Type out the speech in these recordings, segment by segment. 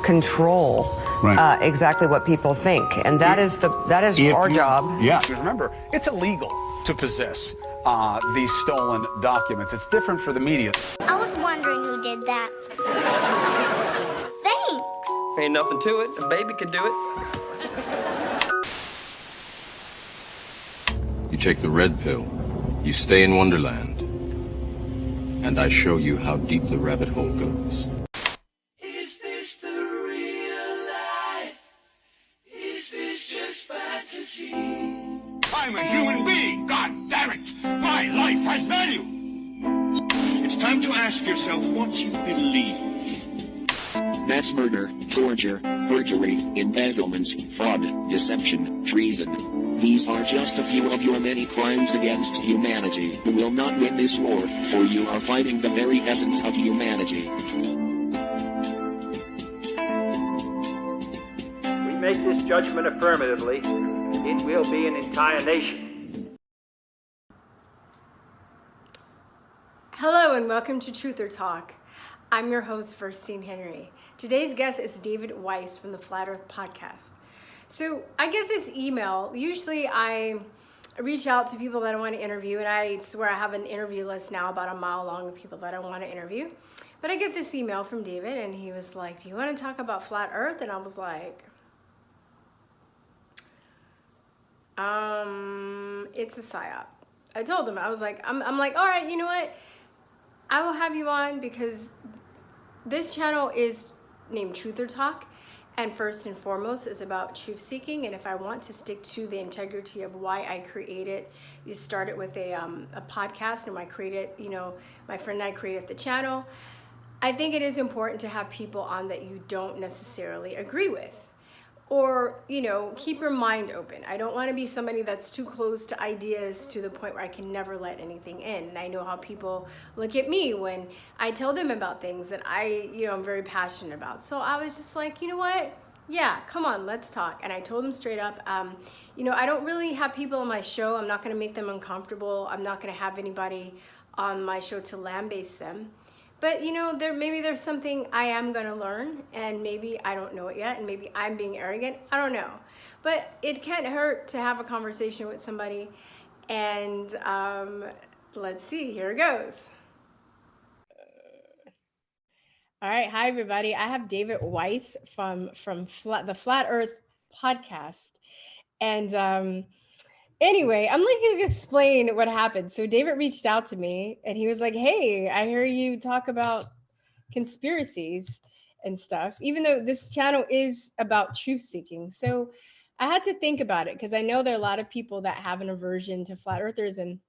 control exactly what people think, and that is our job. Yeah. Remember, it's illegal to possess these stolen documents. It's different for the media. I was wondering who did that. Thanks. Ain't nothing to it. A baby could do it. You take the red pill, you stay in Wonderland, and I show you how deep the rabbit hole goes. Is this the real life? Is this just fantasy? I'm a human being, god damn it! My life has value! It's time to ask yourself what you believe. Mass murder, torture, perjury, embezzlement, fraud, deception, treason. These are just a few of your many crimes against humanity. You will not win this war, for you are fighting the very essence of humanity. We make this judgment affirmatively. It will be an entire nation. Hello and welcome to Truther Talk. I'm your host, Verstine Henry. Today's guest is David Weiss from the Flat Earth Podcast. So I get this email. Usually I reach out to people that I want to interview, and I swear I have an interview list now about a mile long of people that I want to interview. But I get this email from David, and he was like, do you want to talk about Flat Earth? And I was like, it's a psyop. I told him, I was like, I'm like, all right, you know what? I will have you on because this channel is named Truther Talk, and first and foremost is about truth seeking. And if I want to stick to the integrity of why I created, you started with a podcast, and I created, my friend and I created the channel. I think it is important to have people on that you don't necessarily agree with, or, keep your mind open. I don't want to be somebody that's too close to ideas to the point where I can never let anything in. And I know how people look at me when I tell them about things that I'm very passionate about. So I was just like, you know what? Yeah, come on, let's talk. And I told them straight up, I don't really have people on my show. I'm not going to make them uncomfortable. I'm not going to have anybody on my show to lambaste them. But maybe there's something I am gonna learn, and maybe I don't know it yet, and maybe I'm being arrogant, I don't know. But it can't hurt to have a conversation with somebody, and let's see, here it goes. All right, hi everybody. I have David Weiss from the Flat Earth Podcast, and anyway, I'm going to explain what happened. So David reached out to me and he was like, hey, I hear you talk about conspiracies and stuff, even though this channel is about truth seeking. So I had to think about it because I know there are a lot of people that have an aversion to flat earthers. And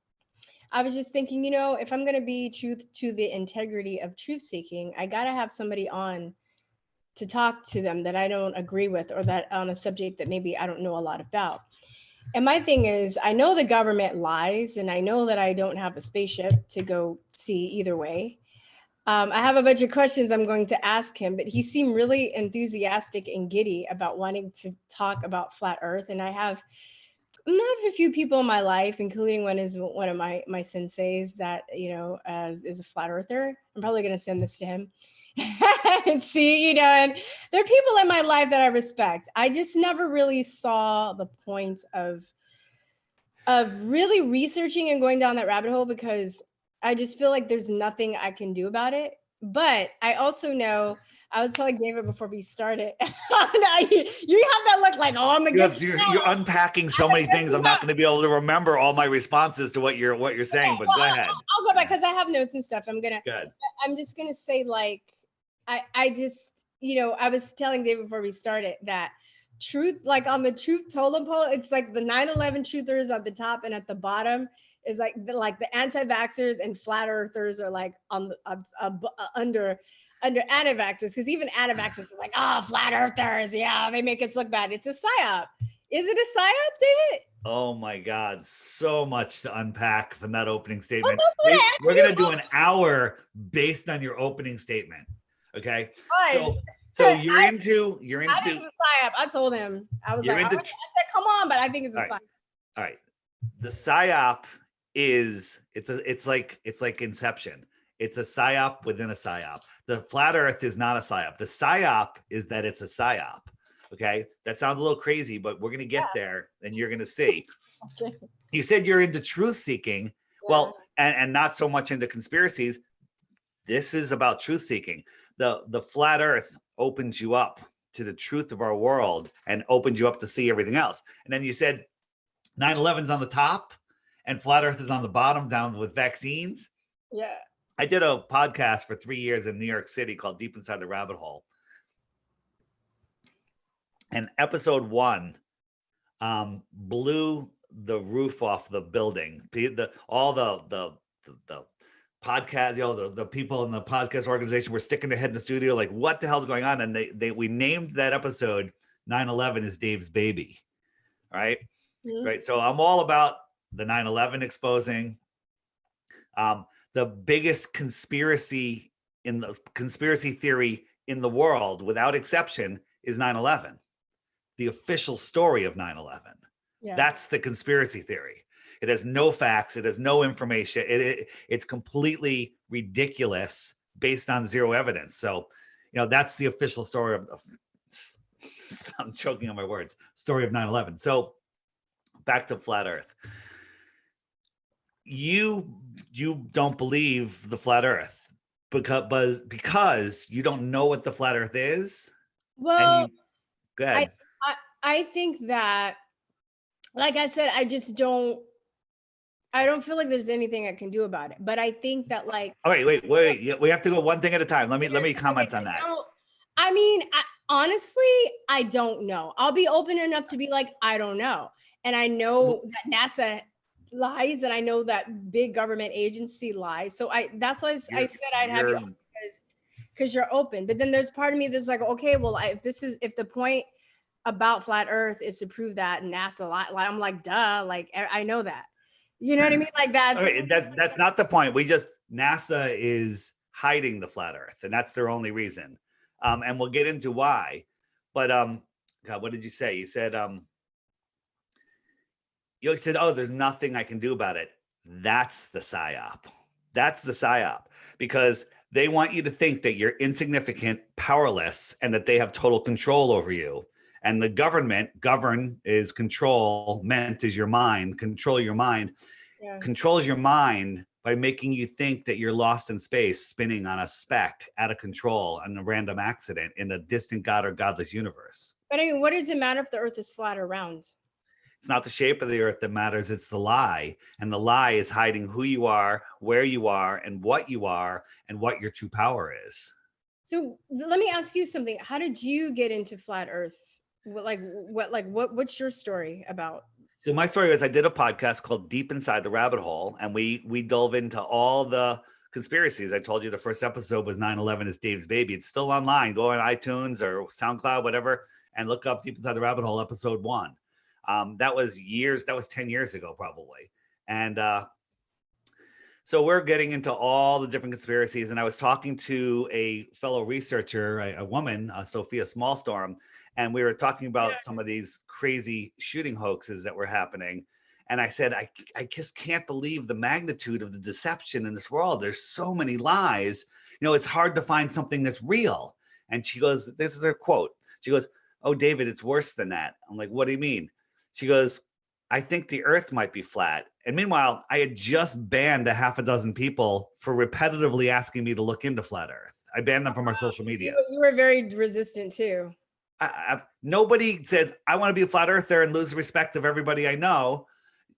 I was just thinking, if I'm going to be true to the integrity of truth seeking, I got to have somebody on to talk to them that I don't agree with, or that on a subject that maybe I don't know a lot about. And my thing is, I know the government lies, and I know that I don't have a spaceship to go see either way. I have a bunch of questions I'm going to ask him, but he seemed really enthusiastic and giddy about wanting to talk about flat Earth. And I have a few people in my life, including one of my senseis that, is a flat earther. I'm probably going to send this to him. And see, and there are people in my life that I respect. I just never really saw the point of really researching and going down that rabbit hole, because I just feel like there's nothing I can do about it. But I also know, I was telling David before we started, you have that look like, oh, I'm against you're unpacking so many things. I'm not going to be able to remember all my responses to what you're saying, but go ahead. I'll go back because I have notes and stuff. I'm just going to say, like, I just, I was telling David before we started that truth, like on the truth totem pole, it's like the 9/11 truthers at the top, and at the bottom is like the anti-vaxxers and flat earthers are like on under anti-vaxxers, because even anti-vaxxers are like, oh, flat earthers, yeah, they make us look bad. It's a psyop. Is it a psyop, David? Oh my God, so much to unpack from that opening statement. We're going to do an hour based on your opening statement. Okay. Fine. So you're into. I think it's a psyop. I told him. I was like, I said, come on, but I think it's a psyop. All right. The psyop is it's like Inception. It's a psyop within a psyop. The flat earth is not a psyop. The psyop is that it's a psyop. Okay. That sounds a little crazy, but we're going to get there and you're going to see. Okay. You said you're into truth seeking. Yeah. Well, and not so much into conspiracies. This is about truth seeking. The flat earth opens you up to the truth of our world and opens you up to see everything else. And then you said 9/11 is on the top and flat earth is on the bottom down with vaccines. Yeah. I did a podcast for 3 years in New York City called Deep Inside the Rabbit Hole. And episode 1 blew the roof off the building. All the podcast, the people in the podcast organization were sticking their head in the studio like, what the hell's going on? And we named that episode 9/11 is Dave's baby. Right. Mm-hmm. Right. So I'm all about the 9/11 exposing. The biggest conspiracy theory in the world, without exception, is 9/11. The official story of 9/11. Yeah. That's the conspiracy theory. It has no facts. It has no information. It's completely ridiculous based on zero evidence. So, that's the official story of. I'm choking on my words. Story of 9/11. So, back to flat Earth. You don't believe the flat Earth because you don't know what the flat Earth is. Well, go ahead. I think that, like I said, I don't feel like there's anything I can do about it. But I think that, like, all right, wait. We have to go one thing at a time. Let me comment on that. I mean, honestly, I don't know. I'll be open enough to be like, I don't know. And I know that NASA lies, and I know that big government agency lies. So that's why I said I'd have you on, because you're open. But then there's part of me that's like, okay, well, if the point about flat Earth is to prove that NASA lie, I'm like, duh, like I know that. You know what I mean? Like that's not the point. NASA is hiding the flat Earth, and that's their only reason. And we'll get into why. But God, what did you say? You said oh, there's nothing I can do about it. That's the psyop. That's the psyop, because they want you to think that you're insignificant, powerless, and that they have total control over you. And the govern is control, meant is your mind, control your mind, controls your mind by making you think that you're lost in space, spinning on a speck, out of control, on a random accident in a distant God or godless universe. But I mean, what does it matter if the Earth is flat or round? It's not the shape of the Earth that matters. It's the lie. And the lie is hiding who you are, where you are, and what your true power is. So let me ask you something. How did you get into flat Earth? What's your story about? So my story is I did a podcast called Deep Inside the Rabbit Hole, and we dove into all the conspiracies. I told you the first episode was 9/11 is Dave's baby. It's still online. Go on iTunes or SoundCloud, whatever, and look up Deep Inside the Rabbit Hole, episode 1. That was 10 years ago, probably. And so we're getting into all the different conspiracies. And I was talking to a fellow researcher, a woman, Sophia Smallstorm, and we were talking about some of these crazy shooting hoaxes that were happening. And I said, I just can't believe the magnitude of the deception in this world. There's so many lies. It's hard to find something that's real. And she goes, this is her quote. She goes, "Oh, David, it's worse than that." I'm like, "What do you mean?" She goes, "I think the Earth might be flat." And meanwhile, I had just banned a half a dozen people for repetitively asking me to look into flat Earth. I banned them from our social media. You were very resistant too. Nobody says, I want to be a flat earther and lose the respect of everybody I know.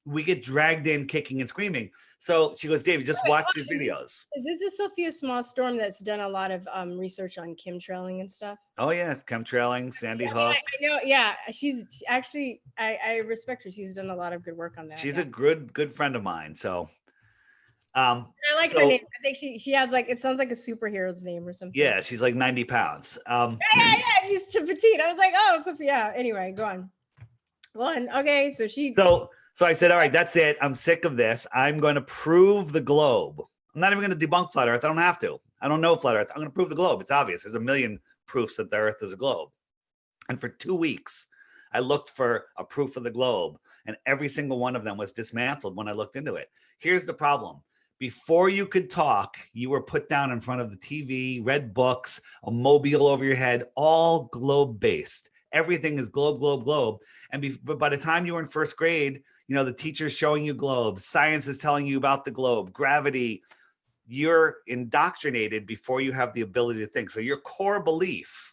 We get dragged in kicking and screaming. So she goes, "David, just watch these videos." Is this the Sophia Smallstorm that's done a lot of research on chemtrailing and stuff? Oh yeah, chemtrailing, Sandy Hook. I know, yeah. She's actually, I respect her. She's done a lot of good work on that. She's a good friend of mine. So I like her name. I think she has it sounds like a superhero's name or something. Yeah, she's like 90 pounds. Yeah, she's too petite. I was like, oh, Sophia. Anyway, go on. Okay, so I said, all right, that's it. I'm sick of this. I'm going to prove the globe. I'm not even going to debunk flat Earth. I don't have to. I don't know flat Earth. I'm going to prove the globe. It's obvious. There's a million proofs that the Earth is a globe. And for 2 weeks, I looked for a proof of the globe, and every single one of them was dismantled when I looked into it. Here's the problem. Before you could talk, you were put down in front of the TV, read books, a mobile over your head, all globe based. Everything is globe, globe, globe. And but by the time you were in first grade, you know, the teacher's showing you globes, science is telling you about the globe, gravity. You're indoctrinated before you have the ability to think. So your core belief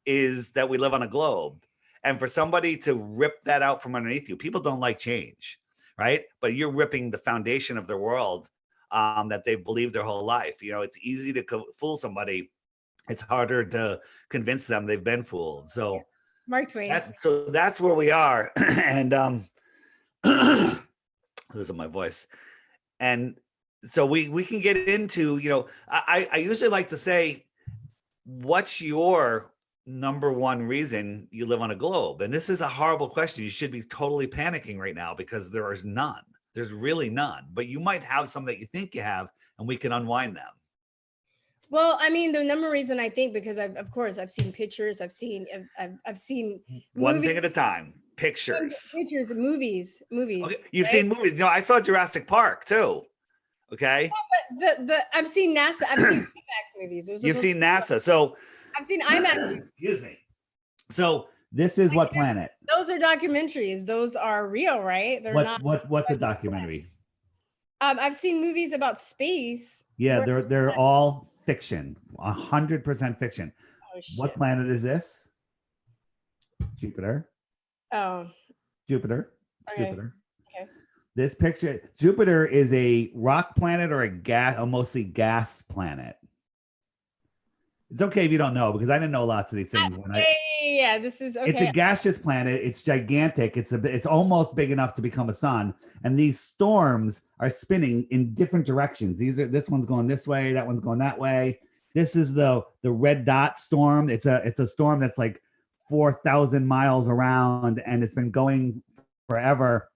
is that we live on a globe. And for somebody to rip that out from underneath you, people don't like change, right? But you're ripping the foundation of their world that they've believed their whole life. You know, it's easy to fool somebody. It's harder to convince them they've been fooled. So Mark Twain. So that's where we are. And losing my voice. And so we can get into, you know, I usually like to say, what's your number one reason you live on a globe? And this is a horrible question. You should be totally panicking right now because there is none. There's really none. But you might have some that you think you have, and we can unwind them. Well, I mean, the number reason I think, because of course I've seen pictures, I've seen one movies, thing at a time. Pictures, movies. Okay. You've seen movies. No, I saw Jurassic Park too. Okay. Yeah, but I've seen NASA. I've seen IMAX movies. You've seen NASA. So I've seen IMAX. Excuse me. So this is what planet? Those are documentaries. Those are real, right? They're not. What's a documentary? I've seen movies about space. Yeah, they're all fiction. 100% fiction. Oh, shit. What planet is this? Jupiter. Oh. Jupiter. Okay. Jupiter. Okay. This picture, Jupiter is a rock planet or a mostly gas planet. It's okay if you don't know, because I didn't know lots of these things. Yeah, this is okay. It's a gaseous planet. It's gigantic. It's almost big enough to become a sun. And these storms are spinning in different directions. This one's going this way. That one's going that way. This is the red dot storm. It's a storm that's like 4,000 miles around, and it's been going forever.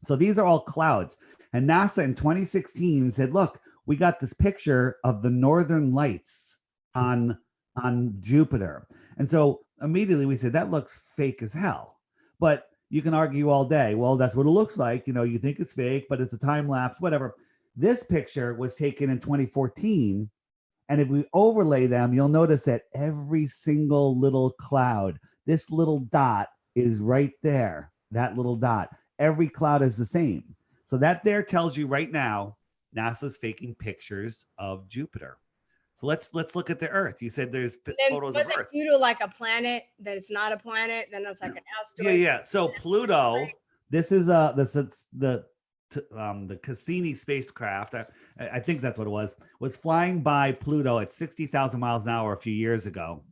So these are all clouds. And NASA in 2016 said, look, we got this picture of the northern lights on Jupiter. And so immediately we said, that looks fake as hell. But you can argue all day, well, that's what it looks like. You know, you think it's fake, but it's a time lapse, whatever. This picture was taken in 2014. And if we overlay them, you'll notice that every single little cloud, this little dot is right there, that little dot. Every cloud is the same. So that there tells you right now, NASA's faking pictures of Jupiter. So let's look at the Earth. You said there's photos of Earth. Was Pluto like a planet? That it's not a planet? Then it's like an asteroid? Yeah. So Pluto, this is the Cassini spacecraft. I think that's what it was flying by Pluto at 60,000 miles an hour a few years ago.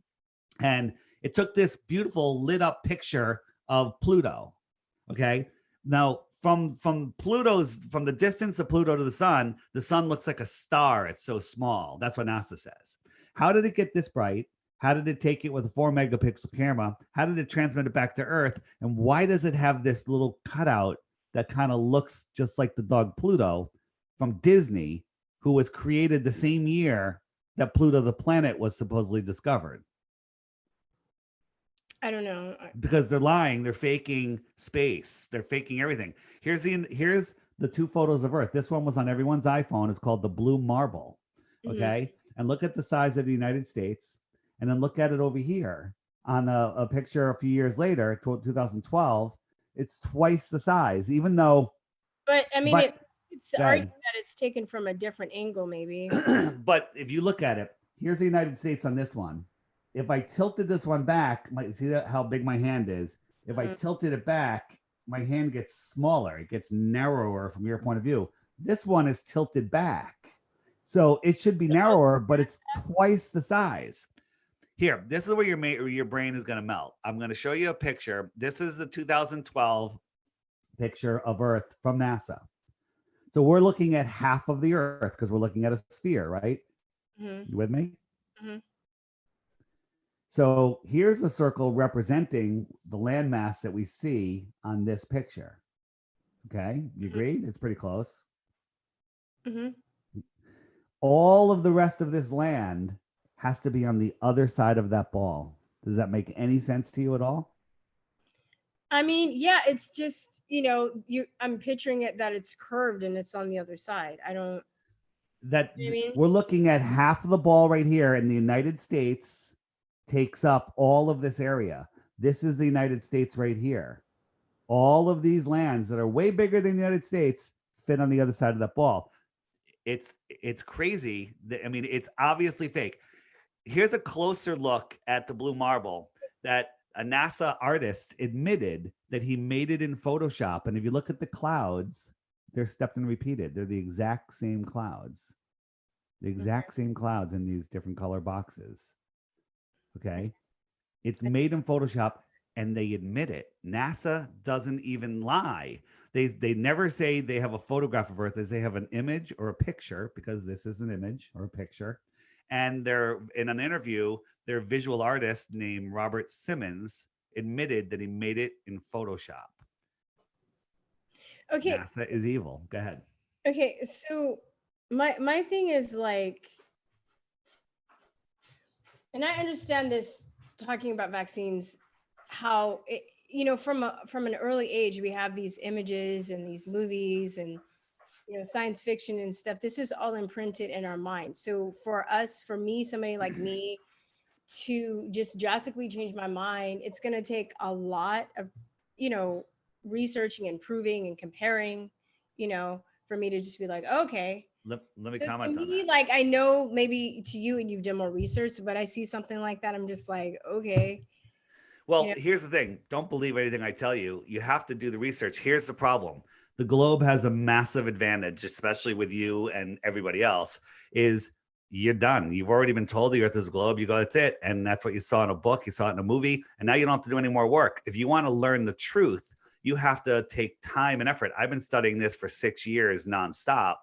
And it took this beautiful lit up picture of Pluto. Okay. Now, from the distance of Pluto to the sun looks like a star. It's so small. That's what NASA says. How did it get this bright? How did it take it with a 4 megapixel camera? How did it transmit it back to Earth? And why does it have this little cutout that kind of looks just like the dog Pluto from Disney, who was created the same year that Pluto the planet was supposedly discovered? I don't know. Because they're lying. They're faking space. They're faking everything. Here's the two photos of Earth. This one was on everyone's iPhone. It's called the blue marble. Okay. Mm-hmm. And look at the size of the United States. And then look at it over here on a picture a few years later, 2012. It's twice the size, even though. But I mean, it's argued that it's taken from a different angle, maybe. But if you look at it, here's the United States on this one. If I tilted this one back, see that how big my hand is? If I tilted it back, my hand gets smaller. It gets narrower from your point of view. This one is tilted back. So it should be narrower, but it's twice the size. Here, this is where your brain is going to melt. I'm going to show you a picture. This is the 2012 picture of Earth from NASA. So we're looking at half of the Earth because we're looking at a sphere, right? Mm-hmm. You with me? Mm-hmm. So here's a circle representing the landmass that we see on this picture. Okay, you agree? It's pretty close. Mm-hmm. All of the rest of this land has to be on the other side of that ball. Does that make any sense to you at all? I mean, yeah, it's just, I'm picturing it that it's curved and it's on the other side. I don't. that You know what I mean? we're looking at half of the ball right here, and the United States takes up all of this area. This is the United States right here. All of these lands that are way bigger than the United States fit on the other side of that ball. It's crazy. I mean, it's obviously fake. Here's a closer look at the blue marble that a NASA artist admitted that he made it in Photoshop. And if you look at the clouds, they're stepped and repeated. They're the exact same clouds. The exact same clouds in these different color boxes. Okay. It's made in Photoshop, and they admit it. NASA doesn't even lie. They never say they have a photograph of Earth. They have an image or a picture, because this is an image or a picture. And they're in an interview, their visual artist named Robert Simmons admitted that he made it in Photoshop. Okay. NASA is evil. Go ahead. Okay, so my thing is like, and I understand this talking about vaccines, how it, you know, from an early age we have these images and these movies and, you know, science fiction and stuff. This is all imprinted in our mind. So for me, somebody like me, to just drastically change my mind, it's going to take a lot of, you know, researching and proving and comparing, you know, for me to just be like, okay. Let me So comment to on me, that. like, I know maybe to you and you've done more research, but I see something like that, I'm just like, okay. Well, You know? here's the thing. Don't believe anything I tell you. You have to do the research. Here's the problem. The globe has a massive advantage, especially with you and everybody else, is you're done. You've already been told the Earth is a globe. You go, that's it. And that's what you saw in a book. You saw it in a movie. And now you don't have to do any more work. If you want to learn the truth, you have to take time and effort. I've been studying this for 6 years nonstop,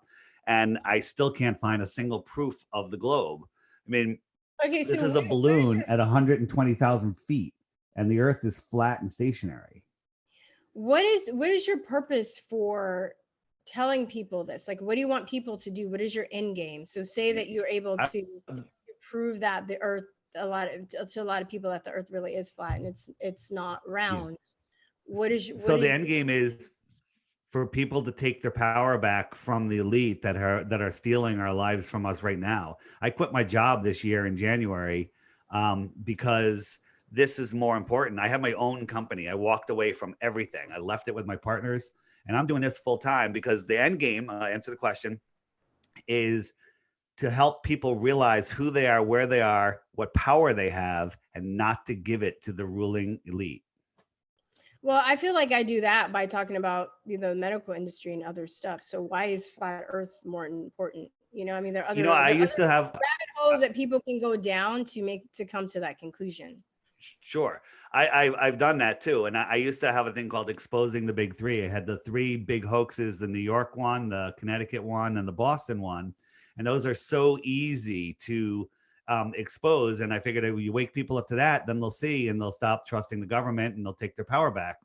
and I still can't find a single proof of the globe. I mean, Okay, this so is a what balloon at 120,000 feet, and the Earth is flat and stationary. what is your purpose for telling people this? Like, what do you want people to do? What is your end game? So say that you're able to prove that the Earth, to a lot of people, that the Earth really is flat and it's not round. What is So the end game is for people to take their power back from the elite that are stealing our lives from us right now. I quit my job this year in January because this is more important. I have my own company. I walked away from everything. I left it with my partners, and I'm doing this full time because the end game, answer the question, is to help people realize who they are, where they are, what power they have, and not to give it to the ruling elite. Well, I feel like I do that by talking about, you know, the medical industry and other stuff. So why is flat Earth more important? You know, I mean, there are other, I used to have rabbit holes that people can go down to come to that conclusion. Sure. I've done that too. And I used to have a thing called Exposing the Big Three. I had the 3 big hoaxes, the New York one, the Connecticut one, and the Boston one. And those are so easy to expose. And I figured if you wake people up to that, then they'll see and they'll stop trusting the government and they'll take their power back.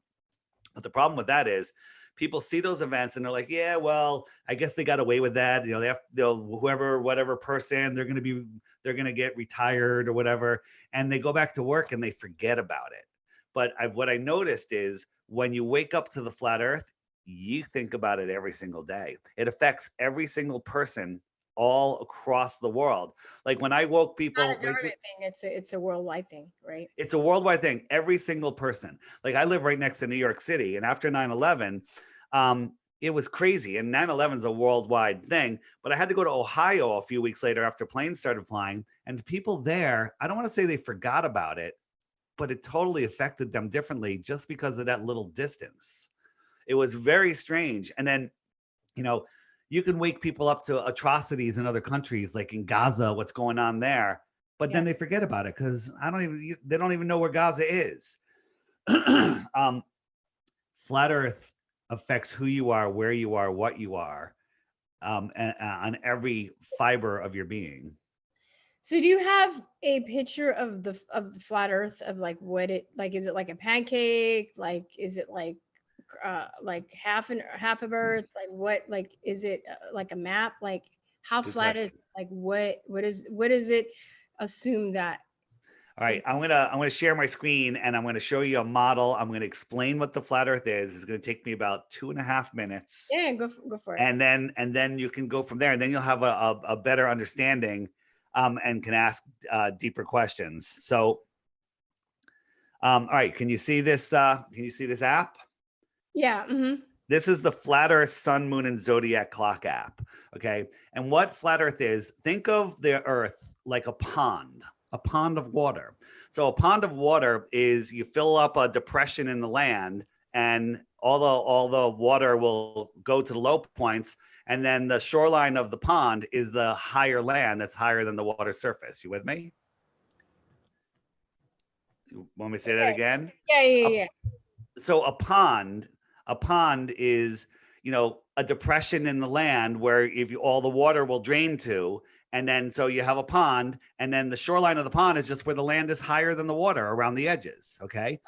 But the problem with that is people see those events and they're like, yeah, well, I guess they got away with that. You know, whatever person, they're going to get retired or whatever. And they go back to work and they forget about it. But what I noticed is when you wake up to the flat Earth, you think about it every single day. It affects every single person all across the world. Like when I woke people, It's not a government thing. It's a worldwide thing, right? It's a worldwide thing. Every single person. Like I live right next to New York City, and after 9/11, it was crazy. And 9/11 is a worldwide thing. But I had to go to Ohio a few weeks later after planes started flying, and people there, I don't want to say they forgot about it, but it totally affected them differently just because of that little distance. It was very strange. And then, you know, you can wake people up to atrocities in other countries, like in Gaza, what's going on there, but then they forget about it because they don't even know where Gaza is. Flat Earth affects who you are, where you are, what you are, and on every fiber of your being. So do you have a picture of the flat Earth, of like what it like? Is it like a pancake? Like, is it like half of Earth? Like what? Like, is it like a map? Like how flat is it? Like what is it? Assume that. All right, I'm gonna share my screen and I'm gonna show you a model. I'm gonna explain what the flat Earth is. It's gonna take me about 2.5 minutes. Yeah, go for it. And then you can go from there, and then you'll have a better understanding, and can ask deeper questions. So, all right, can you see this? Can you see this app? Yeah. This is the Flat Earth Sun, Moon, and Zodiac Clock app. Okay, and what Flat Earth is? Think of the Earth like a pond of water. So a pond of water is you fill up a depression in the land, and all the water will go to the low points, and then the shoreline of the pond is the higher land that's higher than the water surface. You with me? You want me to say that again? Yeah. So a pond is, a depression in the land where all the water will drain to. And then, so you have a pond, and then the shoreline of the pond is just where the land is higher than the water around the edges. Okay.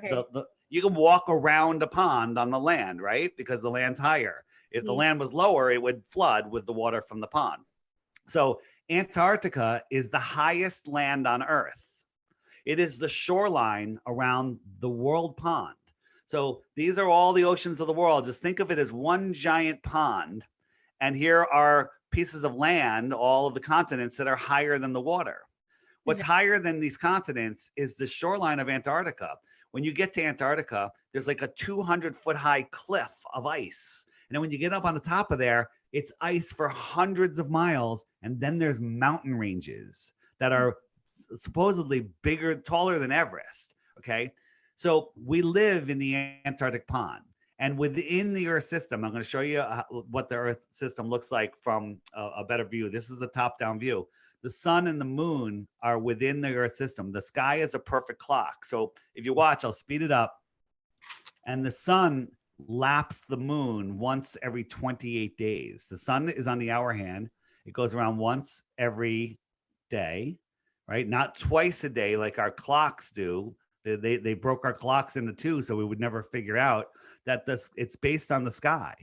Okay. You can walk around a pond on the land, right? Because the land's higher. If the land was lower, it would flood with the water from the pond. So Antarctica is the highest land on Earth. It is the shoreline around the world pond. So these are all the oceans of the world. Just think of it as one giant pond. And here are pieces of land, all of the continents that are higher than the water. What's higher than these continents is the shoreline of Antarctica. When you get to Antarctica, there's like a 200-foot high cliff of ice. And then when you get up on the top of there, it's ice for hundreds of miles. And then there's mountain ranges that are supposedly bigger, taller than Everest. Okay. So we live in the Antarctic pond. And within the Earth system, I'm going to show you what the Earth system looks like from a better view. This is the top-down view. The sun and the moon are within the Earth system. The sky is a perfect clock. So if you watch, I'll speed it up. And the sun laps the moon once every 28 days. The sun is on the hour hand. It goes around once every day, right? Not twice a day like our clocks do. They broke our clocks into two, so we would never figure out that it's based on the sky,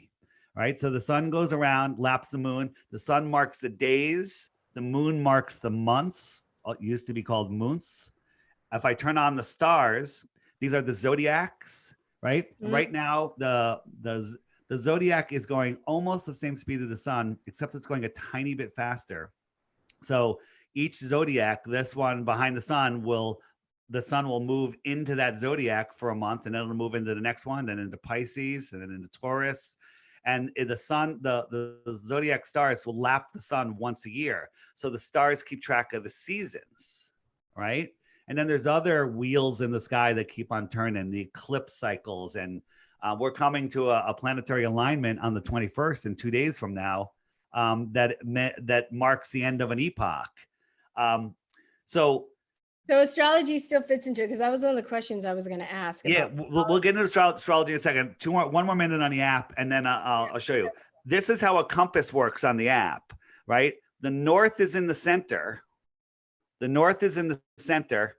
right? So the sun goes around, laps the moon. The sun marks the days. The moon marks the months. It used to be called moons. If I turn on the stars, these are the zodiacs, right? Right now, the zodiac is going almost the same speed as the sun, except it's going a tiny bit faster. So each zodiac, this one behind the sun will move into that zodiac for a month, and then it'll move into the next one, then into Pisces, and then into Taurus. And the zodiac stars will lap the sun once a year. So the stars keep track of the seasons, right? And then there's other wheels in the sky that keep on turning, the eclipse cycles. And we're coming to a planetary alignment on the 21st, in 2 days from now, that marks the end of an epoch. So astrology still fits into it, because that was one of the questions I was going to ask. Yeah, we'll get into astrology in a second. One more minute on the app, and then I'll show you. This is how a compass works on the app, right? The north is in the center. The north is in the center,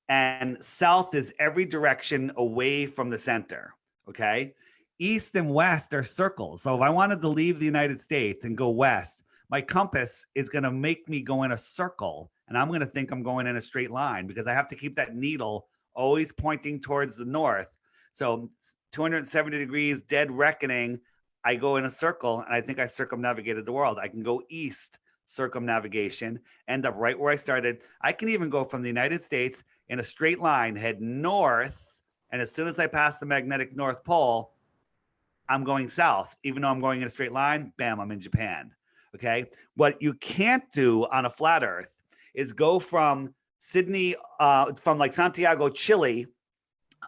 and south is every direction away from the center, okay? East and west are circles. So if I wanted to leave the United States and go west, my compass is going to make me go in a circle. And I'm going to think I'm going in a straight line, because I have to keep that needle always pointing towards the north. So 270 degrees, dead reckoning, I go in a circle, and I think I circumnavigated the world. I can go east, circumnavigation, end up right where I started. I can even go from the United States in a straight line, head north, and as soon as I pass the magnetic North Pole, I'm going south. Even though I'm going in a straight line, bam, I'm in Japan. Okay. What you can't do on a flat Earth is go from Sydney, from like Santiago, Chile,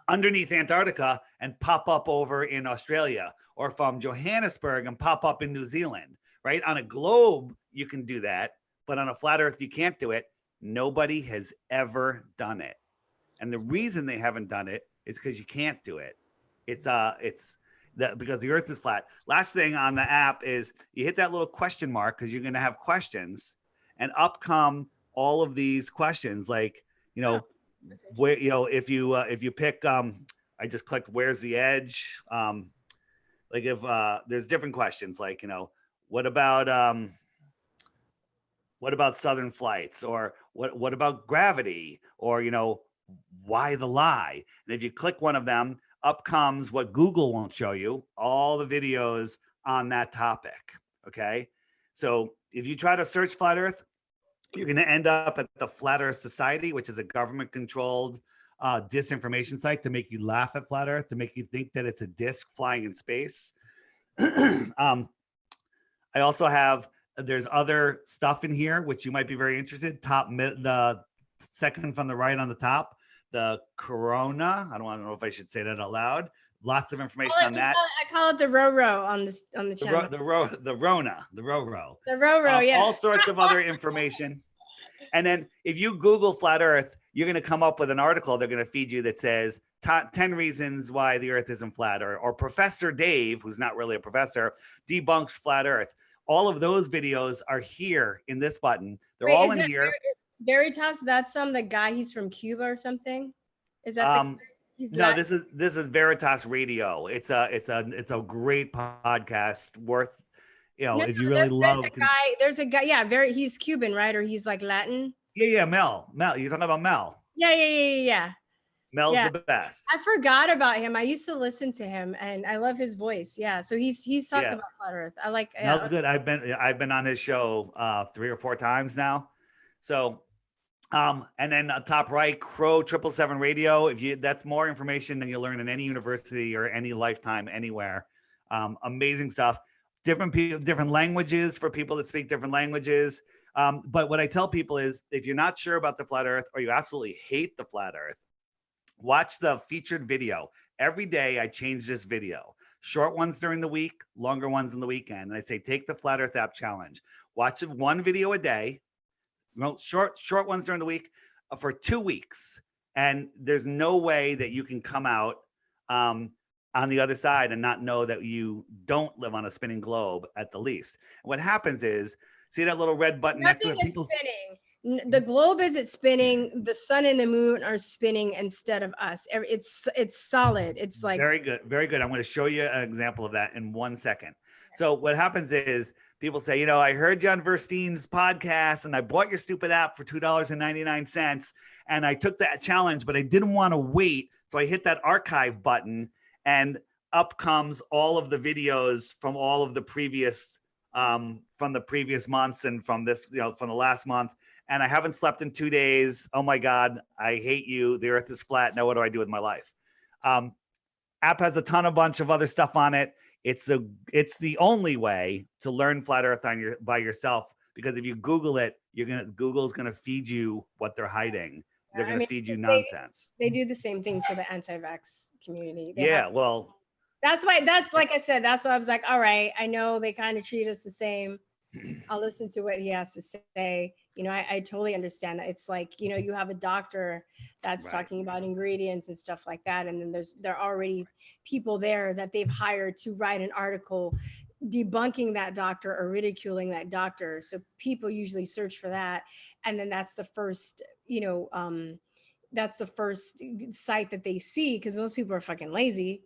underneath Antarctica, and pop up over in Australia, or from Johannesburg and pop up in New Zealand, right? On a globe, you can do that, but on a flat Earth, you can't do it. Nobody has ever done it. And the reason they haven't done it is because you can't do it. Because the Earth is flat. Last thing on the app is you hit that little question mark, because you're going to have questions, and up come all of these questions, like, where, if you pick, I just clicked, where's the edge? Like if there's different questions, like, what about what about Southern flights, or what about gravity, or why the lie? And if you click one of them, up comes what Google won't show you, all the videos on that topic. Okay, so if you try to search flat Earth, you're going to end up at the Flat Earth Society, which is a government-controlled disinformation site to make you laugh at flat Earth, to make you think that it's a disc flying in space. I also have, there's other stuff in here which you might be very interested. The second from the right on the top, the corona. I don't know if I should say that out loud. Lots of information on that. I call it the Roro on the channel. The Rona, the Roro. The Roro, yeah. All sorts of other information. And then if you Google flat Earth, you're going to come up with an article they're going to feed you that says 10 reasons why the Earth isn't flat, or Professor Dave, who's not really a professor, debunks flat Earth. All of those videos are here in this button. They're all in here. Veritas, that's the guy, he's from Cuba or something. Is that no, this is Veritas Radio. It's a great podcast worth, if you really love. There's a guy, yeah, he's Cuban, right? Or he's like Latin. Yeah, Mel. You're talking about Mel. Yeah. Mel's the best. I forgot about him. I used to listen to him, and I love his voice. Yeah, so he's talked about flat Earth. I like. Mel's good. I've been on his show 3 or 4 times now. So. And then top right, Crow 777 Radio. That's more information than you'll learn in any university or any lifetime anywhere. Amazing stuff. Different people, different languages for people that speak different languages. But what I tell people is, if you're not sure about the flat Earth, or you absolutely hate the flat Earth, watch the featured video. Every day I change this video. Short ones during the week, longer ones on the weekend. And I say, take the Flat Earth app challenge. Watch one video a day. Short ones during the week for 2 weeks, and there's no way that you can come out on the other side and not know that you don't live on a spinning globe at the least. And what happens is, see that little red button next to it? People spinning. The globe isn't spinning. The sun and the moon are spinning instead of us. It's solid. It's like very good. I'm going to show you an example of that in 1 second. So what happens is, people say, I heard you on Verstein's podcast and I bought your stupid app for $2.99 and I took that challenge, but I didn't want to wait. So I hit that archive button and up comes all of the videos from all of the previous, from the previous months and from this, from the last month. And I haven't slept in 2 days. Oh my God, I hate you. The Earth is flat. Now what do I do with my life? App has a bunch of other stuff on it. It's the only way to learn flat Earth by yourself, because if you Google it, Google's gonna feed you what they're hiding. They're gonna feed you nonsense. They do the same thing to the anti-vax community. Well, that's why. That's like I said. That's why I was like, all right, I know they kind of treat us the same. I'll listen to what he has to say. I totally understand that. It's like, you have a doctor that's talking about ingredients and stuff like that. And then there are already people there that they've hired to write an article debunking that doctor or ridiculing that doctor. So people usually search for that. And then that's the first, that's the first site that they see, because most people are fucking lazy.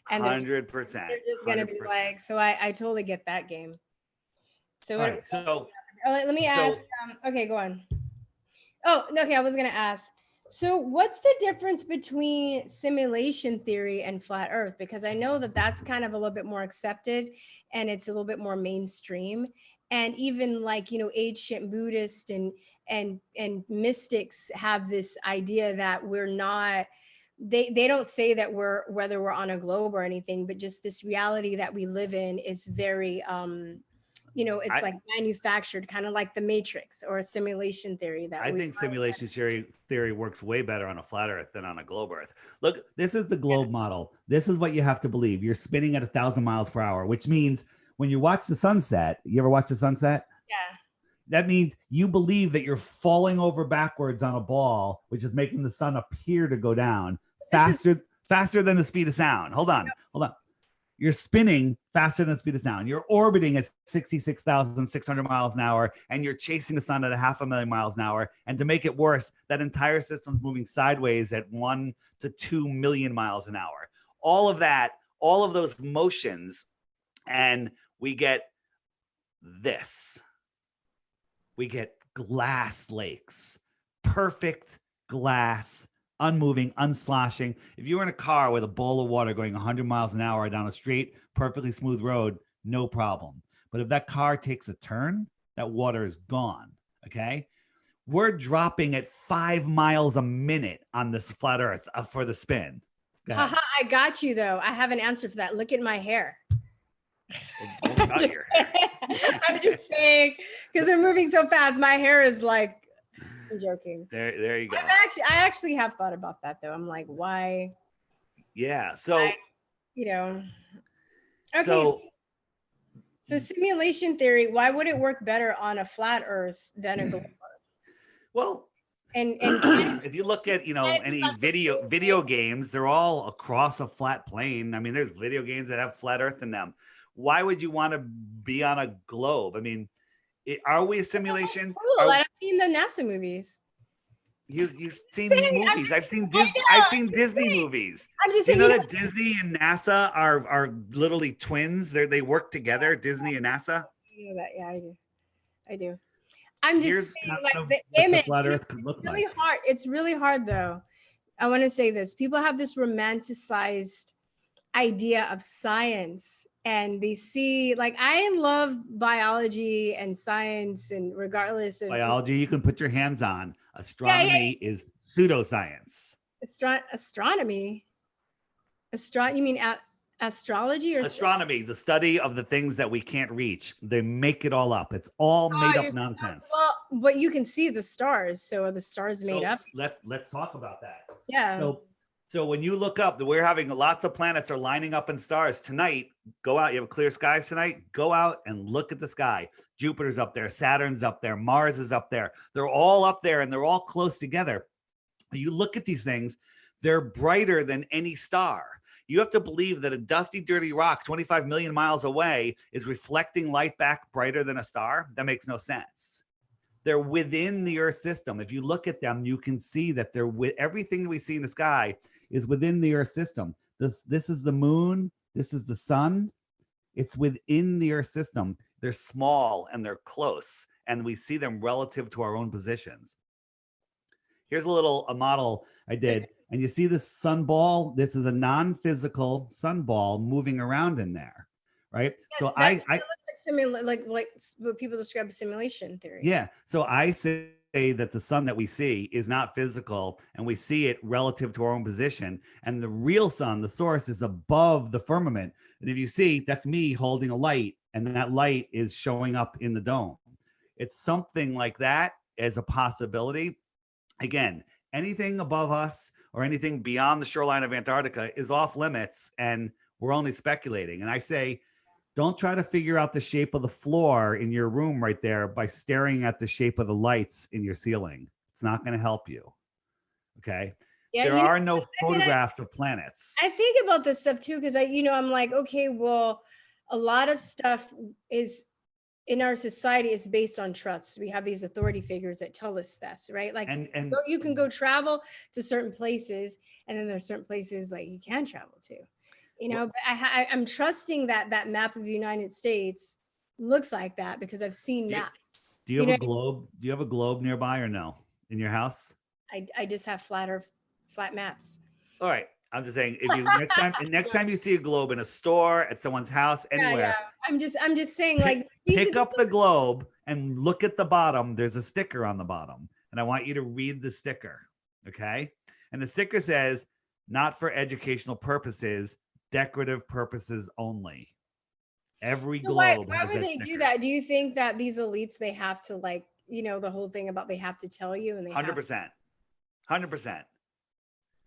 And 100%. They're just going to be like, so I totally get that game. So, right, let me ask. Okay, go on. Oh, okay. I was going to ask. So what's the difference between simulation theory and flat Earth? Because I know that that's kind of a little bit more accepted and it's a little bit more mainstream. And even like, ancient Buddhists and mystics have this idea that we're not, they don't say that whether we're on a globe or anything, but just this reality that we live in is very, it's like manufactured, kind of like the Matrix or a simulation theory. I think simulation theory works way better on a flat Earth than on a globe Earth. Look, this is the globe model. This is what you have to believe. You're spinning at 1,000 miles per hour, which means when you watch the sunset, you ever watch the sunset? Yeah. That means you believe that you're falling over backwards on a ball, which is making the sun appear to go down faster than the speed of sound. Hold on. You're spinning faster than the speed of sound. You're orbiting at 66,600 miles an hour, and you're chasing the sun at 500,000 miles an hour. And to make it worse, that entire system's moving sideways at 1 to 2 million miles an hour. All of that, all of those motions, and we get this. We get glass lakes, perfect glass, unmoving, unsloshing. If you were in a car with a bowl of water going 100 miles an hour down a straight, perfectly smooth road, no problem. But if that car takes a turn, that water is gone. Okay. We're dropping at 5 miles a minute on this flat earth for the spin. Haha, I got you though. I have an answer for that. Look at my hair. I'm just saying, because we're moving so fast. My hair is like, I'm joking. There you go. I actually have thought about that though. I'm like, why? Yeah. So, Okay. So simulation theory, why would it work better on a flat Earth than a globe Earth? Well, and if you look at any video games, they're all across a flat plane. I mean, there's video games that have flat Earth in them. Why would you want to be on a globe? I mean, are we a simulation? Cool. I've seen the NASA movies. You've seen movies. I've seen Disney movies. I'm just saying, saying, that Disney and NASA are literally twins. They work together, Disney and NASA. You know that, yeah, I do. I'm just saying, like the image. Flat Earth could look really hard. It's really hard though. I want to say this: people have this romanticized idea of science, and they see, like, I love biology and science, and regardless of biology, you can put your hands on. Astronomy is pseudoscience. Astronomy? You mean astrology or astronomy? The study of the things that we can't reach. They make it all up. It's all made up nonsense. Well, but you can see the stars. So are the stars made up? Let's talk about that. Yeah. So when you look up, we're having lots of planets are lining up in stars tonight. Go out. You have clear skies tonight. Go out and look at the sky. Jupiter's up there. Saturn's up there. Mars is up there. They're all up there and they're all close together. You look at these things, they're brighter than any star. You have to believe that a dusty, dirty rock 25 million miles away is reflecting light back brighter than a star. That makes no sense. They're within the Earth system. If you look at them, you can see that they're with everything we see in the sky is within the Earth system. This is the moon. This is the sun. It's within the Earth system. They're small and they're close, and we see them relative to our own positions. Here's a model I did, and you see this sun ball. This is a non-physical sun ball moving around in there, right? Yeah, so I like what people describe as simulation theory. Yeah. So I say that the sun that we see is not physical, and we see it relative to our own position, and the real sun, the source, is above the firmament. And if you see, that's me holding a light, and that light is showing up in the dome. It's something like that as a possibility. Again, anything above us or anything beyond the shoreline of Antarctica is off limits, and we're only speculating. And I say, don't try to figure out the shape of the floor in your room right there by staring at the shape of the lights in your ceiling. It's not going to help you. Okay. Yeah, there are no photographs of planets. I think about this stuff too, because I'm like, okay, well, a lot of stuff is in our society is based on trust. We have these authority figures that tell us this, right? Like, and you can go travel to certain places, and then there's certain places like you can travel to. But I'm trusting that map of the United States looks like that because I've seen maps. Do you have a globe? Do you have a globe nearby or no in your house? I just have flat maps. All right. I'm just saying, if you next time you see a globe in a store, at someone's house, anywhere. Yeah. I'm just saying, pick up the globe and look at the bottom. There's a sticker on the bottom, and I want you to read the sticker. Okay. And the sticker says, not for educational purposes, decorative purposes only. Every globe. Why would they do that? Do you think that these elites, they have to the whole thing about they have to tell you, and they 100%.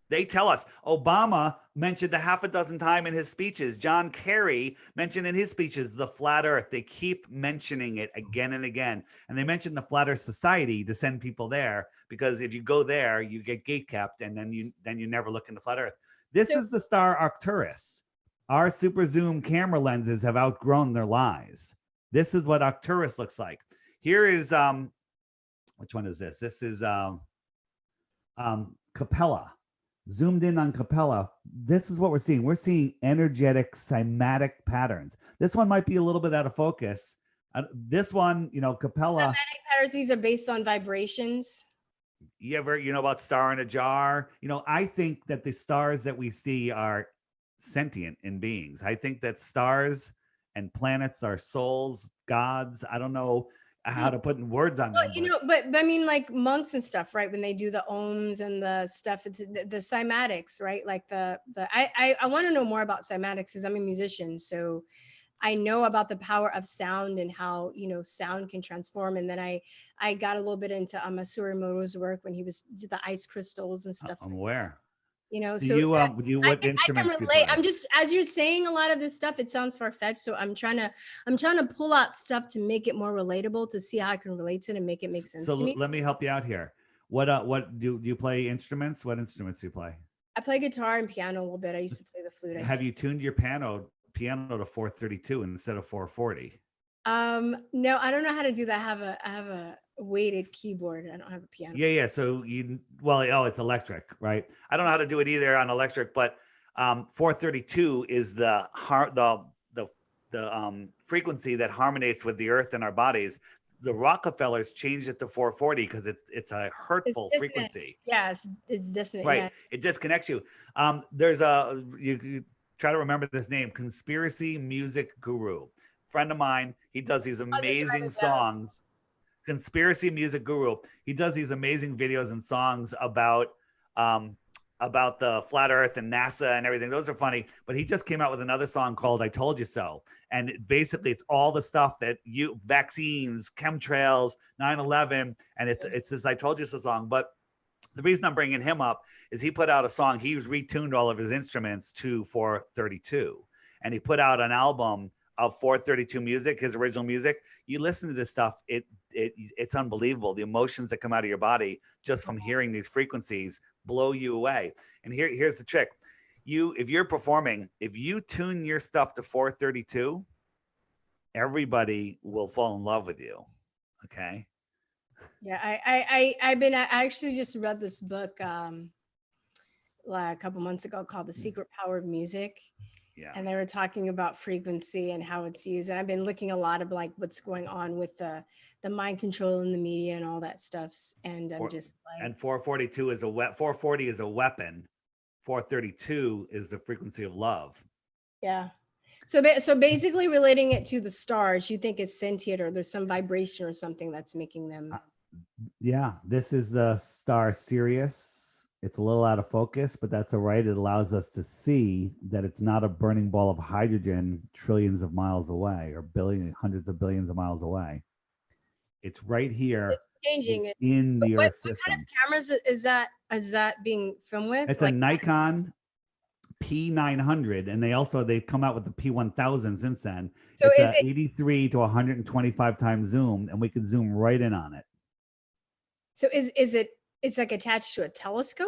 They tell us. Obama mentioned a half a dozen times in his speeches. John Kerry mentioned in his speeches the flat earth. They keep mentioning it again and again. And they mentioned the Flat Earth Society to send people there, because if you go there, you get gate kept, and then you never look into flat earth. This is the star Arcturus. Our super zoom camera lenses have outgrown their lies. This is what Arcturus looks like. Here is which one is this? This is Capella. Zoomed in on Capella. This is what we're seeing. We're seeing energetic cymatic patterns. This one might be a little bit out of focus. This one, Capella. Cymatic stars, these are based on vibrations. You know about star in a jar? I think that the stars that we see are sentient in beings. I think that stars and planets are souls, gods. I don't know how to put in words on them. But I mean, like monks and stuff, right? When they do the ohms and the stuff, the cymatics, right? Like I want to know more about cymatics because I'm a musician, so I know about the power of sound and how sound can transform. And then I got a little bit into Masuri Moro's work when he was the ice crystals and stuff. I'm aware. So what instruments I can relate. I'm just, as you're saying a lot of this stuff, it sounds far-fetched. So I'm trying to pull out stuff to make it more relatable, to see how I can relate to it and make it make sense to me. Let me help you out here. What do you play instruments? What instruments do you play? I play guitar and piano a little bit. I used to play the flute. Have you tuned your piano to 432 instead of 440? No, I don't know how to do that. I have a weighted keyboard. I don't have a piano. Yeah. So it's electric, right? I don't know how to do it either on electric, but 432 is the frequency that harmonates with the earth and our bodies. The Rockefellers changed it to 440 because it's a hurtful frequency. Yes, it's dissonant. Right. Yeah. It disconnects you. There's you try to remember this name, Conspiracy Music Guru. Friend of mine, he does these amazing songs. Conspiracy Music Guru. He does these amazing videos and songs about the flat earth and NASA and everything. Those are funny, but he just came out with another song called I Told You So. And basically it's all the stuff that vaccines, chemtrails, 9/11, and it's this I Told You So song. But the reason I'm bringing him up is he put out a song. He's retuned all of his instruments to 432, and he put out an album of 432 music, his original music. You listen to this stuff, it's unbelievable. The emotions that come out of your body just from hearing these frequencies blow you away. And here's the trick. If you're performing, if you tune your stuff to 432, everybody will fall in love with you. Okay. Yeah, I actually just read this book like a couple months ago called The Secret Power of Music. Yeah. And they were talking about frequency and how it's used. And I've been looking a lot of like what's going on with the mind control in the media and all that stuff. And I'm just like, and 442 is 440 is a weapon. 432 is the frequency of love. Yeah. So basically relating it to the stars, you think it's sentient or there's some vibration or something that's making them. Yeah, this is the star Sirius. It's a little out of focus, but that's all right. It allows us to see that it's not a burning ball of hydrogen trillions of miles away or hundreds of billions of miles away. It's right here. It's changing. In the Earth system. What kind of cameras is that being filmed with? It's a Nikon P900, and they come out with the P1000 since then. So it's 83 to 125 times zoom, and we can zoom right in on it. So it's like attached to a telescope?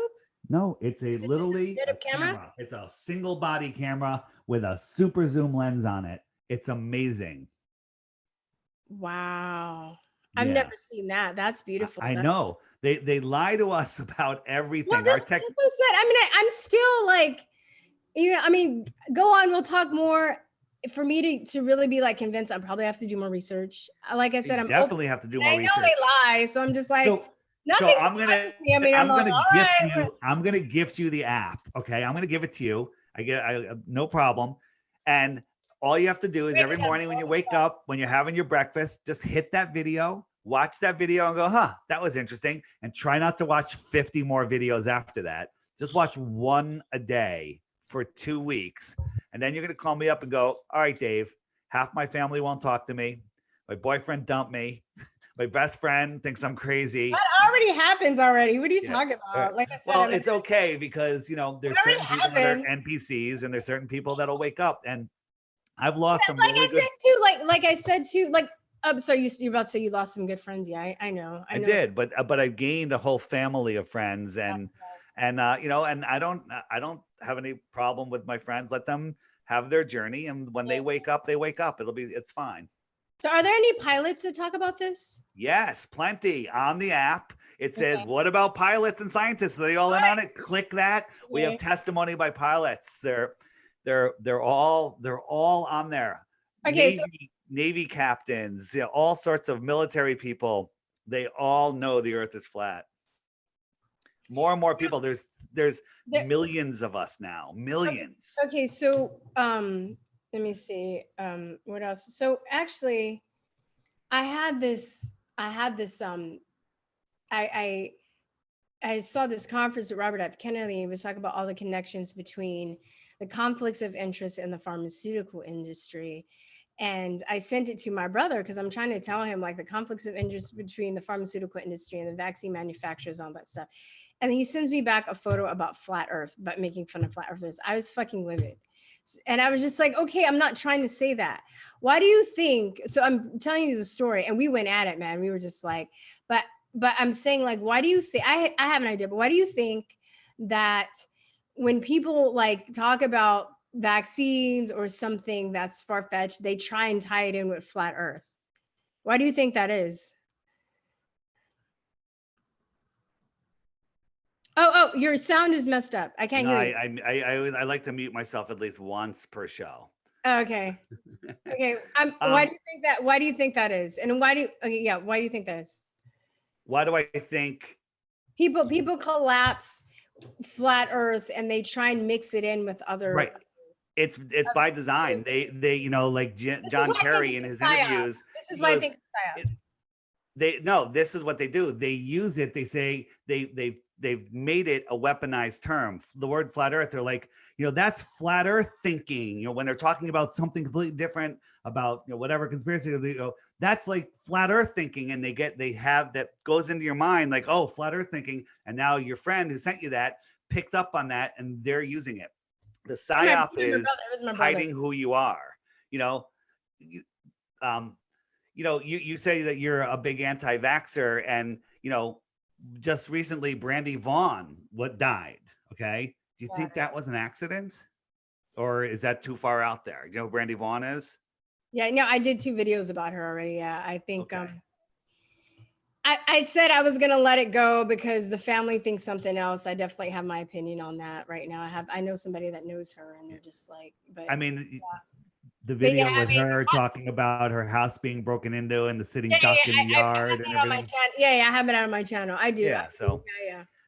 No, it's literally a camera. It's a single body camera with a super zoom lens on it. It's amazing. I've never seen that. That's beautiful. I know. They lie to us about everything. Well, that's what I said. I mean, I'm still like, go on. We'll talk more. For me to really be like convinced, I probably have to do more research. Like I said, definitely have to do more research. I know they lie, so I'm just like. So I'm gonna gift you the app. Okay, I'm gonna give it to you. I no problem. And all you have to do is every morning when you wake up, when you're having your breakfast, just hit that video, watch that video, and go, that was interesting. And try not to watch 50 more videos after that. Just watch one a day for 2 weeks, and then you're gonna call me up and go, all right, Dave. Half my family won't talk to me. My boyfriend dumped me. My best friend thinks I'm crazy. That already happens already. What are you talking about? Like I said, it's okay because there's certain people that are NPCs and there's certain people that'll wake up. And I've lost some. Like I said too. I'm sorry, you're about to say you lost some good friends. Yeah, I know. I did, but I gained a whole family of friends, and I don't have any problem with my friends. Let them have their journey, and when they wake up, they wake up. It's fine. So are there any pilots that talk about this? Yes, plenty on the app. It says, what about pilots and scientists? Are they all in on it? Click that. We have testimony by pilots. They're all on there. Okay. Navy captains, all sorts of military people. They all know the earth is flat. More and more people. There's millions of us now. Millions. Okay, so let me see. What else? So actually, I saw this conference with Robert F. Kennedy. He was talking about all the connections between the conflicts of interest in the pharmaceutical industry. And I sent it to my brother because I'm trying to tell him like the conflicts of interest between the pharmaceutical industry and the vaccine manufacturers, all that stuff. And he sends me back a photo about flat earth, but making fun of flat earthers. I was fucking livid. And I was just like, okay, I'm not trying to say that. Why do you think, so I'm telling you the story and we went at it, man. We were just like, but I'm saying like, why do you think, I have an idea, but why do you think that when people like talk about vaccines or something that's far-fetched, they try and tie it in with flat earth? Why do you think that is? Oh, your sound is messed up. I can't hear you. I like to mute myself at least once per show. Okay. Okay. Why do you think that? Why do you think that is? And why do you? Okay, yeah. Why do you think that is? Why do I think people collapse flat Earth and they try and mix it in with other? Right. It's by design. They you know, like John Kerry in his interviews. This is why I think it's psyop. This is what they do. They use it. They say they've made it a weaponized term. The word flat earth, they're like, you know, that's flat earth thinking. You know, when they're talking about something completely different about, you know, whatever conspiracy, they go, that's like flat earth thinking. And they have that goes into your mind like, oh, flat earth thinking. And now your friend who sent you that picked up on that and they're using it. The psyop is hiding who you are. You know, you say that you're a big anti-vaxxer and, you know, just recently Brandy Vaughn died. Okay. Do you think that was an accident or is that too far out there? You know who Brandy Vaughn is? Yeah, no, I did 2 videos about her already. Yeah. I think, okay. I said I was going to let it go because the family thinks something else. I definitely have my opinion on that right now. I know somebody that knows her and they're just like, but I mean, the video with her talking about her house being broken into and the sitting duck in the yard and everything. I have it on my channel. I do. Yeah.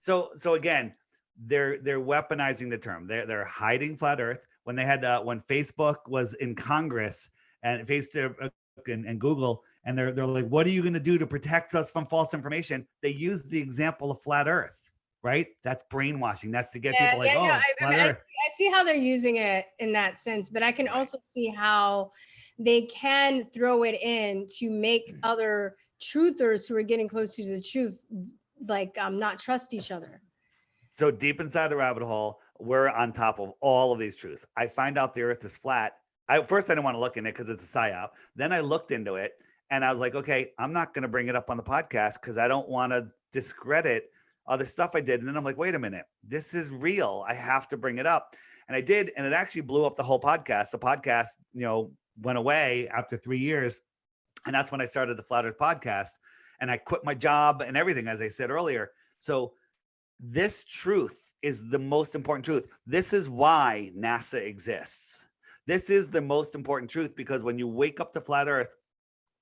So again, they're weaponizing the term. They're hiding flat earth. When they had when Facebook was in Congress and Facebook and Google, and they're like, what are you going to do to protect us from false information? They used the example of flat earth, right? That's brainwashing. That's to get people like, flat earth. I see how they're using it in that sense, but I can also see how they can throw it in to make other truthers who are getting close to the truth, like not trust each other. So deep inside the rabbit hole, we're on top of all of these truths. I find out the earth is flat. First, I didn't want to look in it because it's a psyop. Then I looked into it and I was like, okay, I'm not going to bring it up on the podcast because I don't want to discredit other stuff I did. And then I'm like, wait a minute, this is real. I have to bring it up. And I did. And it actually blew up the whole podcast. The podcast, you know, went away after 3 years. And that's when I started the Flat Earth podcast. And I quit my job and everything, as I said earlier. So this truth is the most important truth. This is why NASA exists. This is the most important truth because when you wake up to Flat Earth,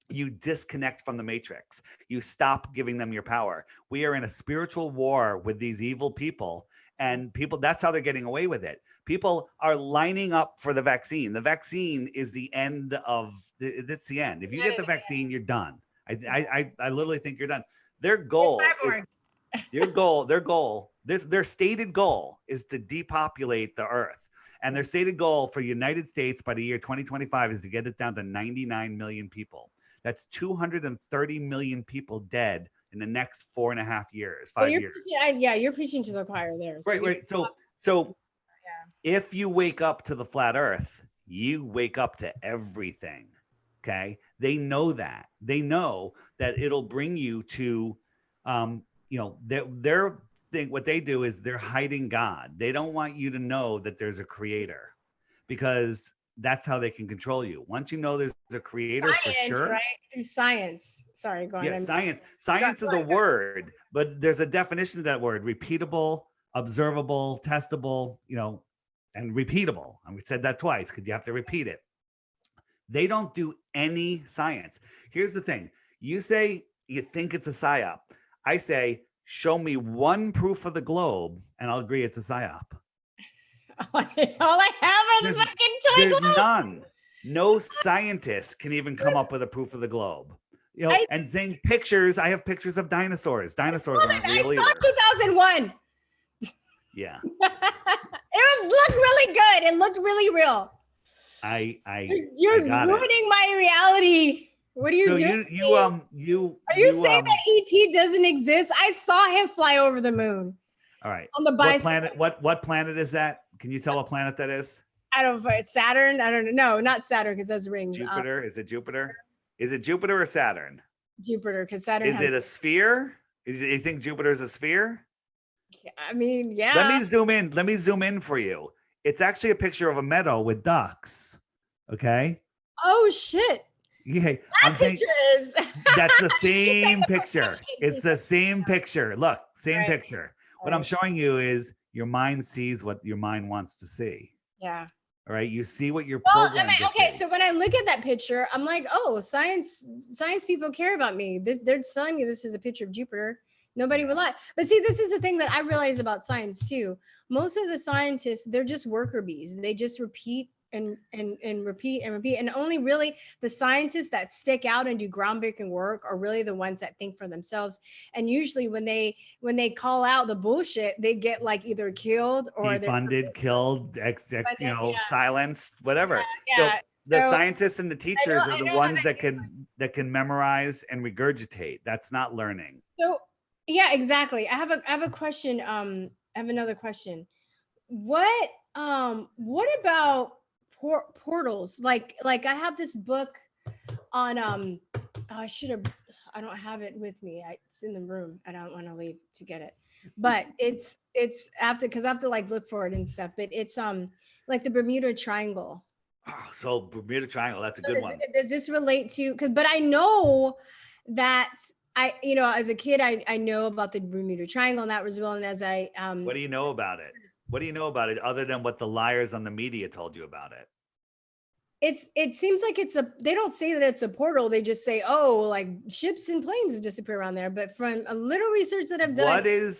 you disconnect from the matrix. You stop giving them your power. We are in a spiritual war with these evil people, and that's how they're getting away with it. People are lining up for the vaccine. The vaccine is the end of it's the end. If you get the vaccine, you're done. I literally think you're done. Their goal is their stated goal is to depopulate the earth. And their stated goal for the United States by the year 2025 is to get it down to 99 million people. That's 230 million people dead in the next 4.5 years, 5 years. You're preaching to the choir there. Right. So if you wake up to the flat earth, you wake up to everything. Okay. They know that. They know that it'll bring you to, their thing. What they do is they're hiding God. They don't want you to know that there's a creator because that's how they can control you. Once you know there's a creator, for sure. Right? Through science. Sorry, go on. Yeah, science. Science is a word, but there's a definition of that word: repeatable, observable, testable, and repeatable. And we said that twice because you have to repeat it. They don't do any science. Here's the thing. You say you think it's a psyop. I say, show me one proof of the globe, and I'll agree it's a psyop. All I have are the fucking toy There's globes. none. No scientist can even come up with a proof of the globe. You know, and saying pictures. I have pictures of dinosaurs. Dinosaurs aren't real either. I saw 2001. Yeah. It looked really good. It looked really real. I You're got ruining my reality. What are you so doing? Are you saying that ET doesn't exist? I saw him fly over the moon. All right. On the bicycle. What planet is that? Can you tell what planet that is? I don't know. Saturn? I don't know. No, not Saturn because those rings. Jupiter. Is it Jupiter? Is it Jupiter or Saturn? Jupiter, because Saturn. Is it a sphere? You think Jupiter is a sphere? I mean, yeah. Let me zoom in. Let me zoom in for you. It's actually a picture of a meadow with ducks. Okay. Oh shit. Yeah. That picture is. That's the same picture. It's the same picture. Look, same picture. What I'm showing you is your mind sees what your mind wants to see. Yeah. All right. You see what you're programmed to see. So when I look at that picture, I'm like, oh, science people care about me. They're telling me this is a picture of Jupiter. Nobody would lie. But see, this is the thing that I realize about science too. Most of the scientists, they're just worker bees. They just repeat and repeat and repeat. And only really the scientists that stick out and do groundbreaking work are really the ones that think for themselves. And usually when they call out the bullshit, they get like either killed or defunded, killed, silenced, whatever. Yeah. So the scientists and the teachers are the ones that can memorize and regurgitate. That's not learning. So yeah, exactly. I have a question. I have another question. What about portals? Like I have this book on I don't have it with me. It's in the room. I don't want to leave to get it. But it's after because I have to like look for it and stuff. But it's like the Bermuda Triangle. Oh, so Bermuda Triangle, that's a good one. Does this relate to but I know that as a kid, I know about the Bermuda Triangle, and that was real. And as I, what do you know about it? What do you know about it other than what the liars on the media told you about it? It seems like they don't say that it's a portal. They just say, oh, like ships and planes disappear around there. But from a little research that I've done, there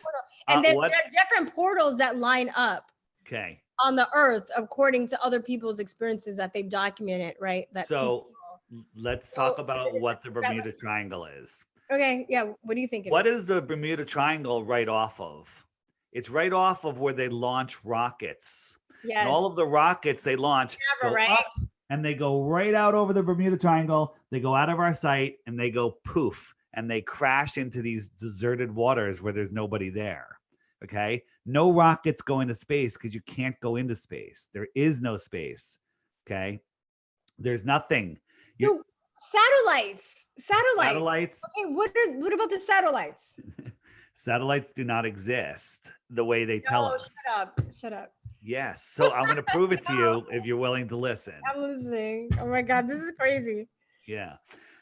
are different portals that line up. Okay. On the earth, according to other people's experiences that they've documented, right? Let's talk about what the Bermuda Triangle is. Okay, yeah. What do you think? What is the Bermuda Triangle right off of? It's right off of where they launch rockets. Yes. And all of the rockets they launch go up and they go right out over the Bermuda Triangle. They go out of our sight and they go poof and they crash into these deserted waters where there's nobody there. Okay. No rockets go into space because you can't go into space. There is no space. Okay. There's nothing. Satellites. Okay, what about the satellites? Satellites do not exist the way they tell us. Shut up. Yes. So I'm going to prove it to you if you're willing to listen. I'm listening. Oh my God, this is crazy. Yeah.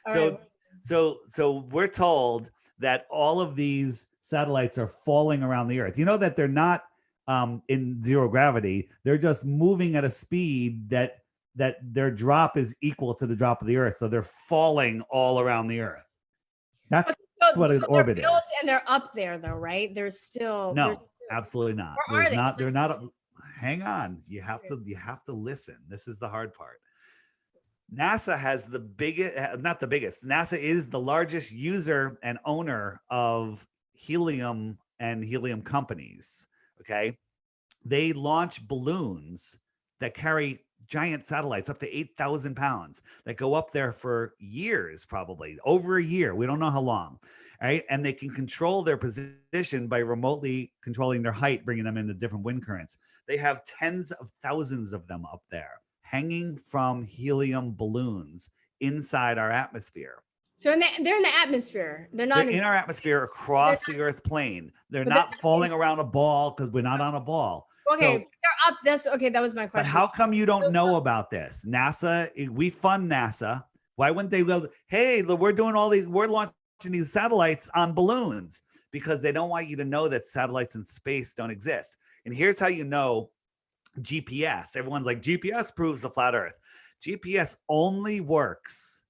All So we're told that all of these satellites are falling around the Earth. You know that they're not in zero gravity. They're just moving at a speed that their drop is equal to the drop of the Earth. So they're falling all around the Earth. That's what an orbit is. And they're up there though, right? They're still. Absolutely not. They're not. Hang on. You have to listen. This is the hard part. NASA has the biggest, not the biggest. NASA is the largest user and owner of helium and helium companies. Okay. They launch balloons that carry giant satellites up to 8,000 pounds that go up there for years, probably over a year. We don't know how long. Right. And they can control their position by remotely controlling their height, bringing them into different wind currents. They have tens of thousands of them up there hanging from helium balloons inside our atmosphere. So they're in the atmosphere. They're in our atmosphere across the Earth plane. They're not falling around a ball because we're not on a ball. Okay, they're up. That was my question. But how come you don't know about this? NASA, we fund NASA. Why wouldn't they go, hey, we're launching these satellites on balloons? Because they don't want you to know that satellites in space don't exist. And here's how you know GPS. Everyone's like, GPS proves the flat Earth. GPS only works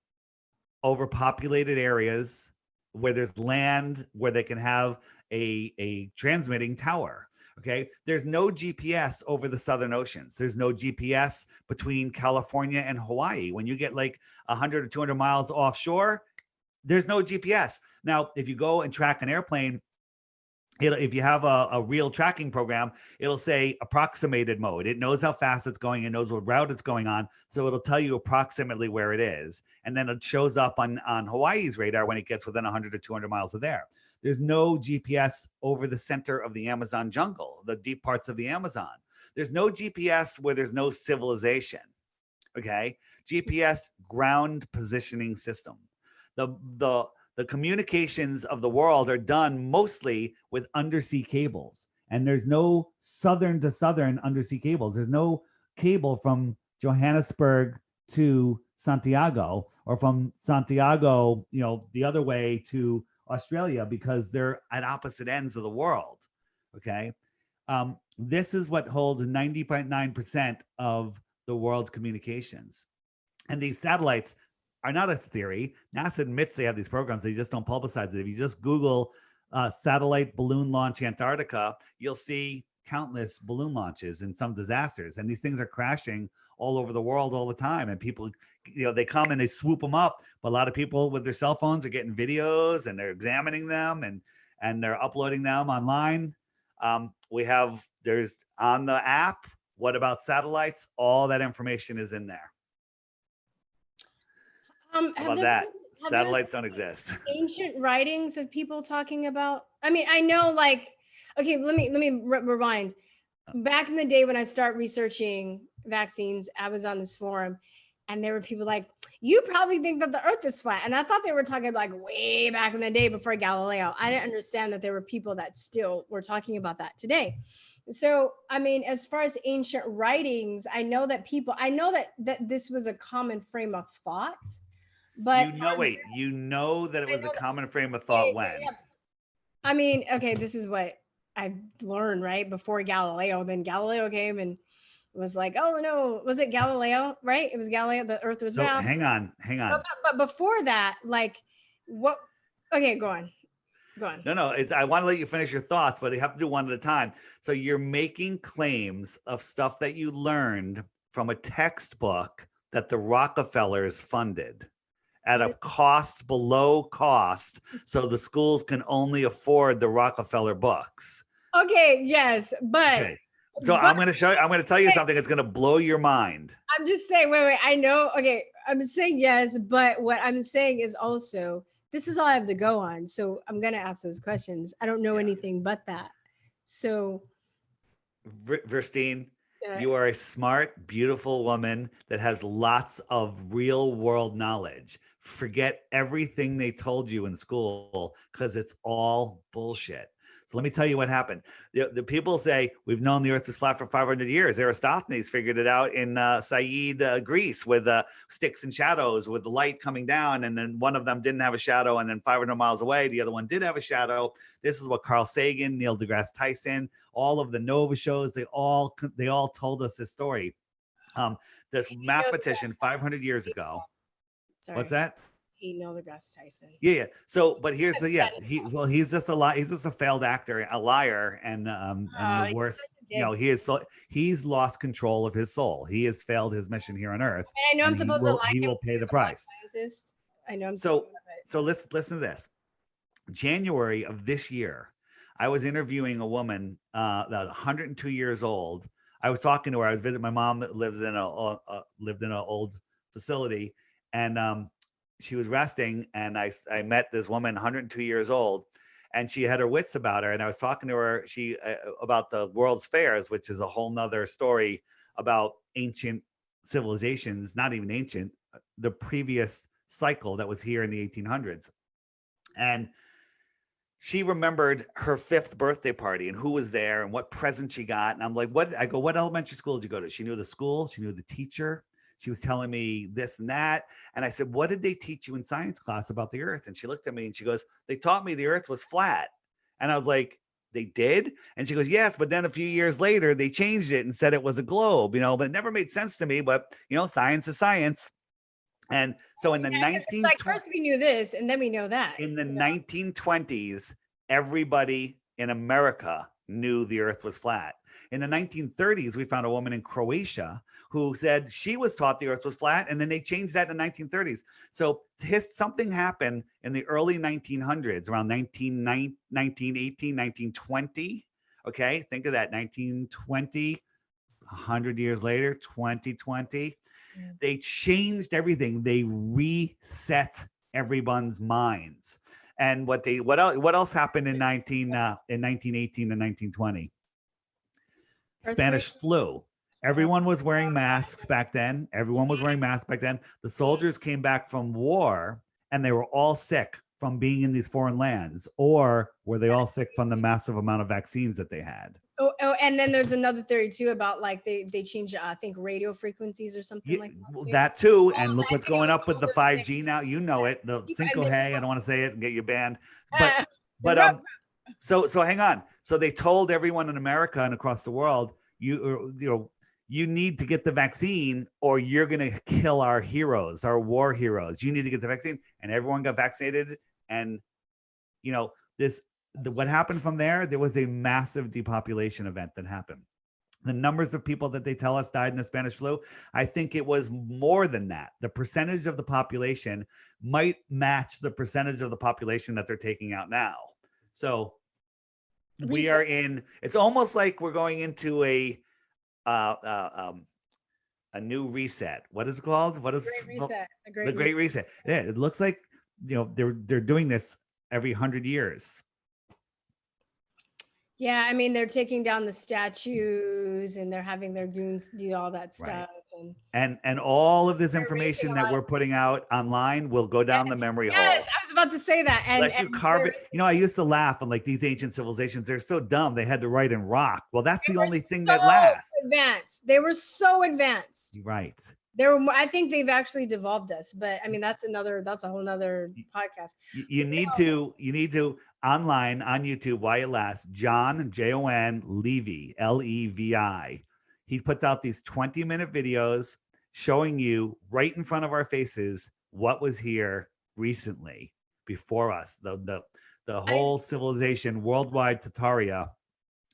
over populated areas where there's land, where they can have a transmitting tower. Okay. There's no GPS over the Southern Oceans. There's no GPS between California and Hawaii. When you get like 100 or 200 miles offshore, there's no GPS. Now, if you go and track an airplane, if you have a real tracking program, it'll say approximated mode. It knows how fast it's going. It knows what route it's going on. So it'll tell you approximately where it is. And then it shows up on Hawaii's radar when it gets within 100 or 200 miles of there. There's no GPS over the center of the Amazon jungle, the deep parts of the Amazon. There's no GPS where there's no civilization. Okay. GPS ground positioning system. The communications of the world are done mostly with undersea cables, and there's no southern to southern undersea cables. There's no cable from Johannesburg to Santiago, or from Santiago, the other way to Australia, because they're at opposite ends of the world. Okay. This is what holds 90.9% of the world's communications. And these satellites are not a theory. NASA admits they have these programs. They just don't publicize it. If you just Google satellite balloon launch Antarctica, you'll see countless balloon launches and some disasters. And these things are crashing all over the world all the time. And people, they come and they swoop them up. But a lot of people with their cell phones are getting videos and they're examining them and they're uploading them online. There's on the app, What About Satellites? All that information is in there. How about that? Satellites don't exist. Ancient writings of people talking about, I mean, I know, like, okay, let me rewind. Back in the day when I started researching vaccines, I was on this forum and there were people like, you probably think that the earth is flat. And I thought they were talking like way back in the day before Galileo. I didn't understand that there were people that still were talking about that today. So, I mean, as far as ancient writings, I know that this was a common frame of thought. But you know that it was a common frame of thought when? Yeah. I mean, okay, this is what I learned, right? Before Galileo, then Galileo came and was like, oh no, was it Galileo, right? It was Galileo, the earth was round. Hang on. But before that, like what? Okay, go on. No, I want to let you finish your thoughts, but you have to do one at a time. So you're making claims of stuff that you learned from a textbook that the Rockefellers funded at a cost below cost, so the schools can only afford the Rockefeller books. Okay, yes, but okay. So I'm going to tell you something that's going to blow your mind. I'm just saying, wait, I know. Okay, I'm saying yes, but what I'm saying is also, this is all I have to go on. So I'm going to ask those questions. I don't know anything but that. So. Verstine, you are a smart, beautiful woman that has lots of real world knowledge. Forget everything they told you in school because it's all bullshit. So let me tell you what happened. The people say we've known the earth is flat for 500 years. Aristophanes figured it out in Greece with sticks and shadows, with the light coming down. And then one of them didn't have a shadow. And then 500 miles away, the other one did have a shadow. This is what Carl Sagan, Neil deGrasse Tyson, all of the Nova shows, they all told us this story. This mathematician 500 years ago. Sorry. What's that? Neil deGrasse Tyson. Yeah. So, but here's he's just a failed actor, a liar, and the worst. He's lost control of his soul. He has failed his mission here on Earth. And I know I'm supposed to lie. He will pay the price. I know. So listen to this. January of this year, I was interviewing a woman that was 102 years old. I was talking to her. I was visiting my mom that lived in an old facility, and she was resting, and I met this woman, 102 years old, and she had her wits about her. And I was talking to her about the World's Fairs, which is a whole nother story about ancient civilizations, not even ancient, the previous cycle that was here in the 1800s. And she remembered her 5th birthday party and who was there and what present she got. And I'm like, what elementary school did you go to? She knew the school. She knew the teacher. She was telling me this and that. And I said, what did they teach you in science class about the earth? And she looked at me and she goes, they taught me the earth was flat. And I was like, they did? And she goes, yes, but then a few years later, they changed it and said it was a globe, but it never made sense to me. But, science is science. And so in the like first we knew this and then we know that. In the 1920s, everybody in America knew the earth was flat. In the 1930s, we found a woman in Croatia who said she was taught the earth was flat, and then they changed that in the 1930s. So something happened in the early 1900s, around 1918, 1920. Okay, think of that, 1920, 100 years later, 2020. They changed everything. They reset everyone's minds. And what else happened in 1918 and 1920? Spanish flu. Everyone was wearing masks back then. The soldiers came back from war and they were all sick from being in these foreign lands, or were they all sick from the massive amount of vaccines that they had? Oh, and then there's another theory too about like they changed I think radio frequencies or something like that too. That too. And look what's going up with the 5G now. You know it. The Cinco Hey, I don't want to say it and get you banned. But so hang on. So they told everyone in America and across the world, you need to get the vaccine or you're going to kill our heroes, our war heroes. You need to get the vaccine. And everyone got vaccinated. And what happened from there, there was a massive depopulation event that happened. The numbers of people that they tell us died in the Spanish flu, I think it was more than that. The percentage of the population might match the percentage of the population that they're taking out now. So we are it's almost like we're going into a new reset. What is it called? What is the Great Reset? Yeah, it looks like they're doing this every 100 years. Yeah, I mean, they're taking down the statues and they're having their goons do all that stuff. Right. And all of this information that we're putting out online will go down the memory hole. Yes, I was about to say that. Unless you carve it. I used to laugh on like these ancient civilizations. They're so dumb. They had to write in rock. Well, that's the only thing that lasts. They were so advanced. Right. I think they've actually devolved us, but I mean, that's a whole nother podcast. You need to online on YouTube while it lasts. John, Jon Levi, Levi. He puts out these 20-minute videos showing you right in front of our faces what was here recently before us. The whole civilization, worldwide Tartaria.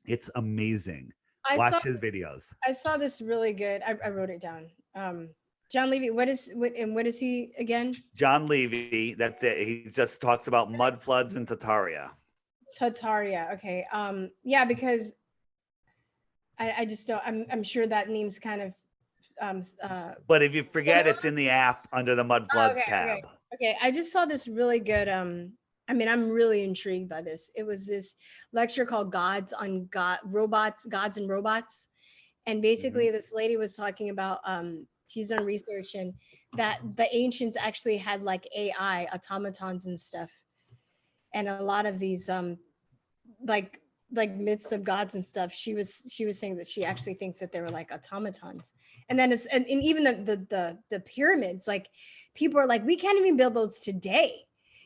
It's amazing. Watch his videos. I saw this really good. I wrote it down. Jon Levi, what is he again? Jon Levi, that's it. He just talks about mud floods in Tartaria. Tartaria, okay. Yeah, because I just don't. I'm sure that name's kind of. But if you forget, it's in the app under the mud floods tab. Okay, I just saw this really good. I mean, I'm really intrigued by this. It was this lecture called Gods and Robots. And basically this lady was talking about, she's done research and that the ancients actually had like AI automatons and stuff. And a lot of these like myths of gods and stuff, she was saying that she actually thinks that they were like automatons. And then and even the pyramids, like people are like, we can't even build those today.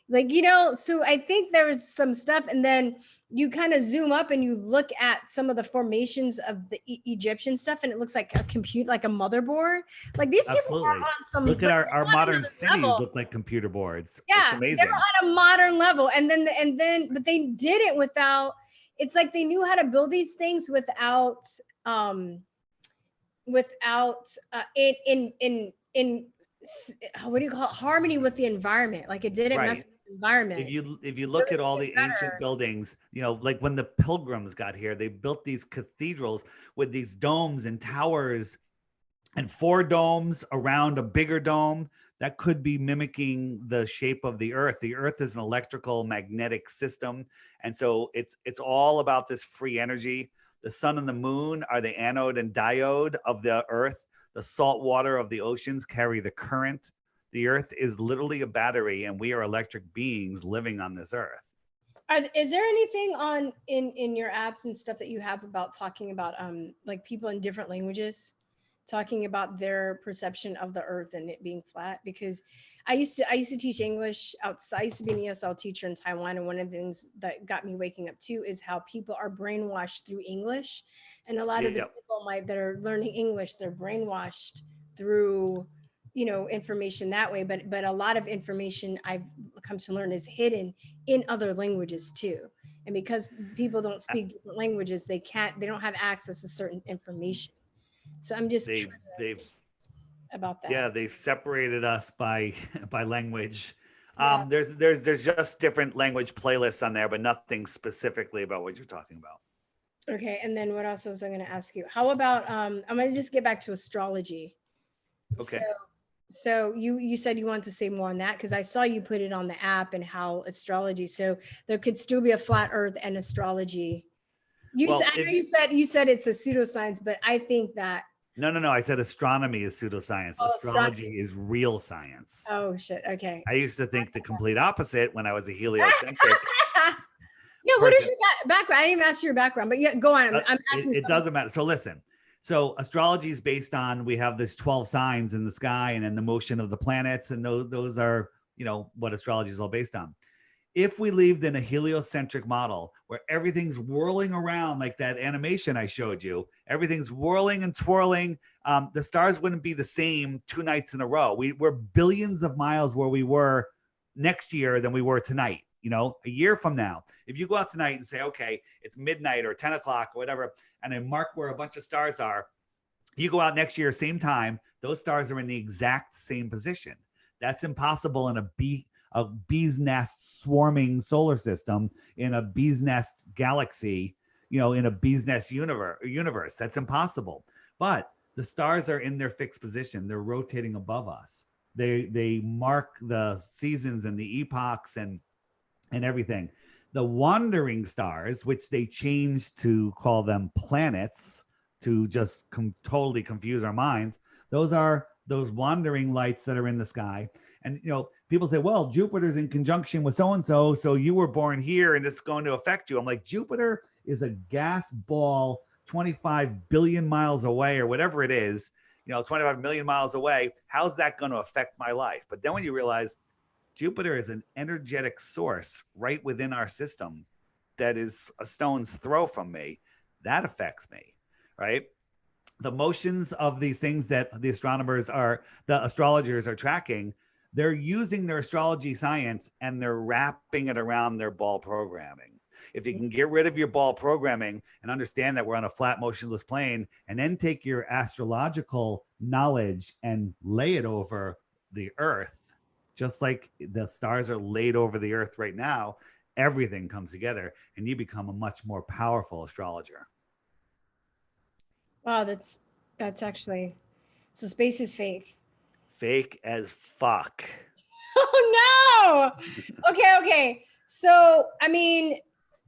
Like, so I think there was some stuff, and then you kind of zoom up and you look at some of the formations of the Egyptian stuff, and it looks like a compute, like a motherboard. Like these people are on some. Look at our modern cities look like computer boards. Yeah, it's amazing. They're on a modern level, but they did it without. It's like they knew how to build these things without in what do you call it? Harmony with the environment. Like it didn't mess with the environment. If you look at all the ancient buildings, like when the pilgrims got here, they built these cathedrals with these domes and towers and 4 domes around a bigger dome that could be mimicking the shape of the earth. The earth is an electrical magnetic system. And so it's all about this free energy. The sun and the moon are the anode and diode of the earth. The salt water of the oceans carry the current. The earth is literally a battery, and we are electric beings living on this earth. Is there anything in your apps and stuff that you have about talking about like people in different languages talking about their perception of the earth and it being flat? Because I used to teach English outside. I used to be an ESL teacher in Taiwan, and one of the things that got me waking up too is how people are brainwashed through English, and a lot of the people that are learning English, they're brainwashed through you know, information that way, but a lot of information I've come to learn is hidden in other languages too. And because people don't speak different languages, they don't have access to certain information. So I'm just curious about that. Yeah, they've separated us by language. Yeah. There's just different language playlists on there, but nothing specifically about what you're talking about. Okay, and then what else was I going to ask you? How about I'm going to just get back to astrology. Okay. So you said you wanted to say more on that, because I saw you put it on the app and how astrology. So there could still be a flat Earth and astrology. I know you said it's a pseudoscience, but I think that. No. I said astronomy is pseudoscience. Astrology is real science. Oh shit. Okay. I used to think the complete opposite when I was a heliocentric. Yeah. What is your background? I didn't even ask your background, but yeah, go on. I'm asking. It doesn't matter. So listen. So astrology is based on, we have this 12 signs in the sky and in the motion of the planets. And those are, you know, what astrology is all based on. If we lived in a heliocentric model where everything's whirling around like that animation I showed you, everything's whirling and twirling, the stars wouldn't be the same 2 nights in a row. We're billions of miles where we were next year than we were tonight. You know, a year from now, if you go out tonight and say, okay, it's midnight or 10 o'clock or whatever, and then mark where a bunch of stars are, you go out next year, same time, those stars are in the exact same position. That's impossible in a bee's nest swarming solar system, in a bee's nest galaxy, you know, in a bee's nest universe. That's impossible. But the stars are in their fixed position. They're rotating above us. They mark the seasons and the epochs and everything. The wandering stars, which they changed to call them planets to just totally confuse our minds, those are those wandering lights that are in the sky. And, you know, people say, well, Jupiter's in conjunction with so-and-so, so you were born here and it's going to affect you. I'm like, Jupiter is a gas ball 25 billion miles away or whatever it is, you know, 25 million miles away. How's that going to affect my life? But then when you realize Jupiter is an energetic source right within our system that is a stone's throw from me, that affects me, right? The motions of these things that the astrologers are tracking, they're using their astrology science and they're wrapping it around their ball programming. If you can get rid of your ball programming and understand that we're on a flat, motionless plane, and then take your astrological knowledge and lay it over the Earth, just like the stars are laid over the Earth right now, everything comes together and you become a much more powerful astrologer. Wow, that's actually, so space is fake. Fake as fuck. Oh no. Okay. So, I mean,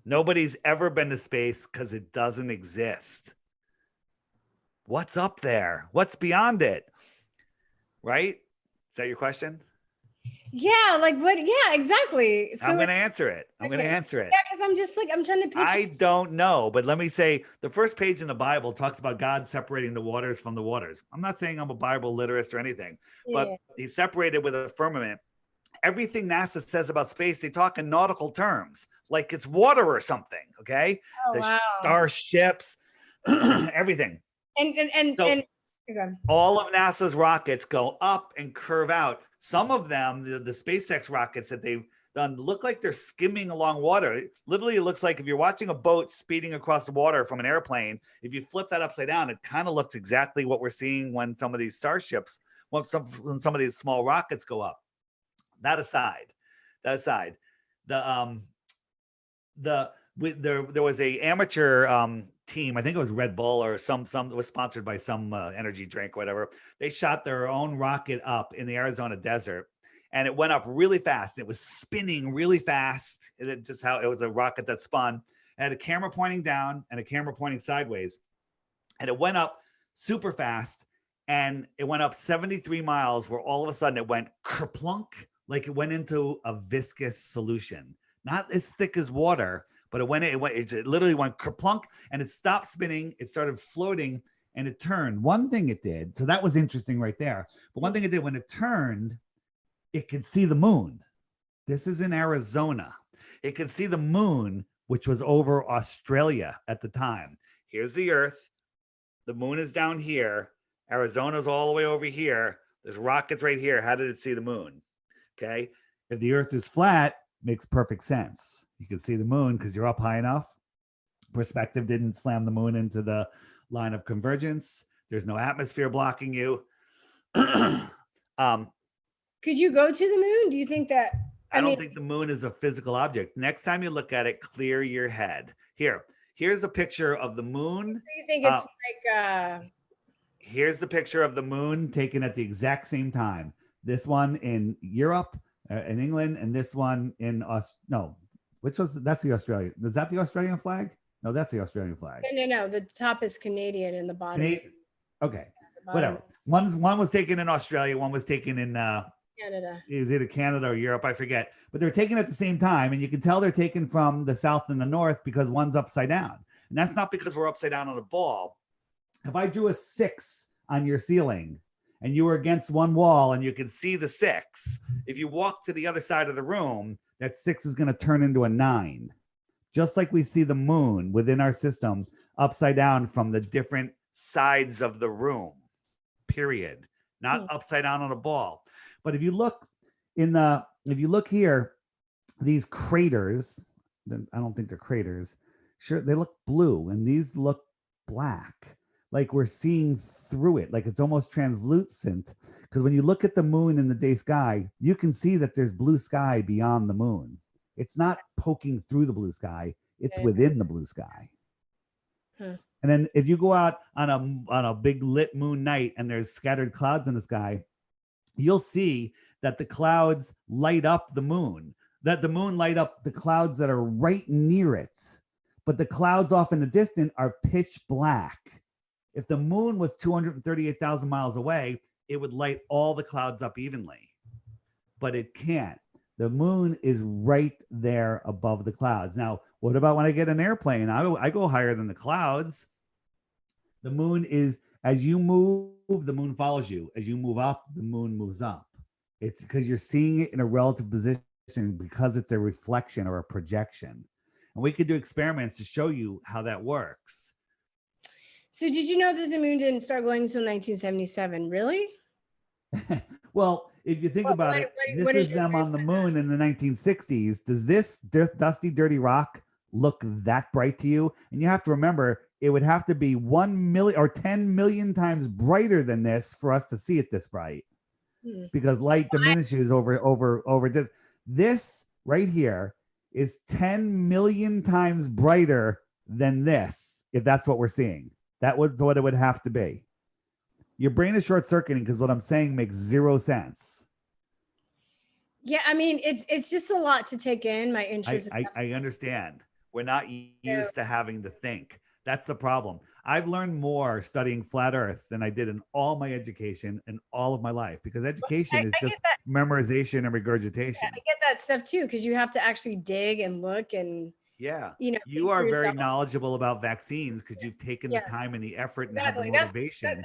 nobody's ever been to space because it doesn't exist. What's up there? What's beyond it? Right? Is that your question? Yeah, like what? Yeah, exactly. So I'm going to answer it. I'm going to answer it. Yeah, because I'm just like, I'm trying to picture. I don't know, but let me say the first page in the Bible talks about God separating the waters from the waters. I'm not saying I'm a Bible literist or anything, but he separated with a firmament. Everything NASA says about space, they talk in nautical terms, like it's water or something. Okay. Oh, starships, everything. And all of NASA's rockets go up and curve out. Some of them, the SpaceX rockets that they've done, look like they're skimming along water. Literally, it looks like if you're watching a boat speeding across the water from an airplane, if you flip that upside down, it kind of looks exactly what we're seeing when some of these starships, when some of these small rockets go up. That aside, there was a amateur team, I think it was Red Bull or some it was sponsored by some energy drink, whatever. They shot their own rocket up in the Arizona desert, and it went up really fast. It was spinning really fast. It was a rocket that spun. It had a camera pointing down and a camera pointing sideways, and it went up super fast, and it went up 73 miles, where all of a sudden it went kerplunk, like it went into a viscous solution, not as thick as water. But it literally went kerplunk, and it stopped spinning. It started floating, and it turned. One thing it did, so that was interesting right there. But one thing it did, when it turned, it could see the moon. This is in Arizona. It could see the moon, which was over Australia at the time. Here's the Earth. The moon is down here. Arizona's all the way over here. There's rockets right here. How did it see the moon? Okay. If the earth is flat, makes perfect sense. You can see the moon because you're up high enough. Perspective didn't slam the moon into the line of convergence. There's no atmosphere blocking you. Could you go to the moon? Do you think that? I don't think the moon is a physical object. Next time you look at it, clear your head. Here's a picture of the moon. Do you think it's like here's the picture of the moon taken at the exact same time. This one in Europe, in England, and this one in that's the Australian. Is that the Australian flag? No, that's the Australian flag. No. The top is Canadian and the bottom. Okay, whatever. One was taken in Australia. One was taken in Canada. Is either Canada or Europe? I forget. But they're taken at the same time, and you can tell they're taken from the south and the north because one's upside down, and that's not because we're upside down on a ball. If I drew a 6 on your ceiling, and you were against one wall, and you can see the 6, if you walk to the other side of the room, that 6 is going to turn into a 9. Just like we see the moon within our system upside down from the different sides of the room, period. Not upside down on a ball. But if you look here, these craters, I don't think they're craters. Sure, they look blue, and these look black. Like we're seeing through it, like it's almost translucent. Because when you look at the moon in the day sky, you can see that there's blue sky beyond the moon. It's not poking through the blue sky, it's within the blue sky. And then if you go out on a big lit moon night and there's scattered clouds in the sky, you'll see that the clouds light up the moon, that the moon light up the clouds that are right near it. But the clouds off in the distance are pitch black. If the moon was 238,000 miles away, it would light all the clouds up evenly. But it can't. The moon is right there above the clouds. Now, what about when I get an airplane? I go higher than the clouds. The moon is, as you move, the moon follows you. As you move up, the moon moves up. It's because you're seeing it in a relative position because it's a reflection or a projection. And we could do experiments to show you how that works. So did you know that the moon didn't start glowing until 1977? Really? Well, if you think about it, this is them on the moon in the 1960s. Does this dusty, dirty rock look that bright to you? And you have to remember, it would have to be 1 million or 10 million times brighter than this for us to see it this bright, because light diminishes over this. This right here is 10 million times brighter than this, if that's what we're seeing. That would what it would have to be. Your brain is short-circuiting because what I'm saying makes zero sense. Yeah, I mean, it's just a lot to take in. My interest. I understand. We're not used to having to think. That's the problem. I've learned more studying flat Earth than I did in all my education and all of my life, because education is just memorization and regurgitation. Yeah, I get that stuff too, because you have to actually dig and look and. Yeah, you are very knowledgeable about vaccines because you've taken the time and the effort and have the motivation.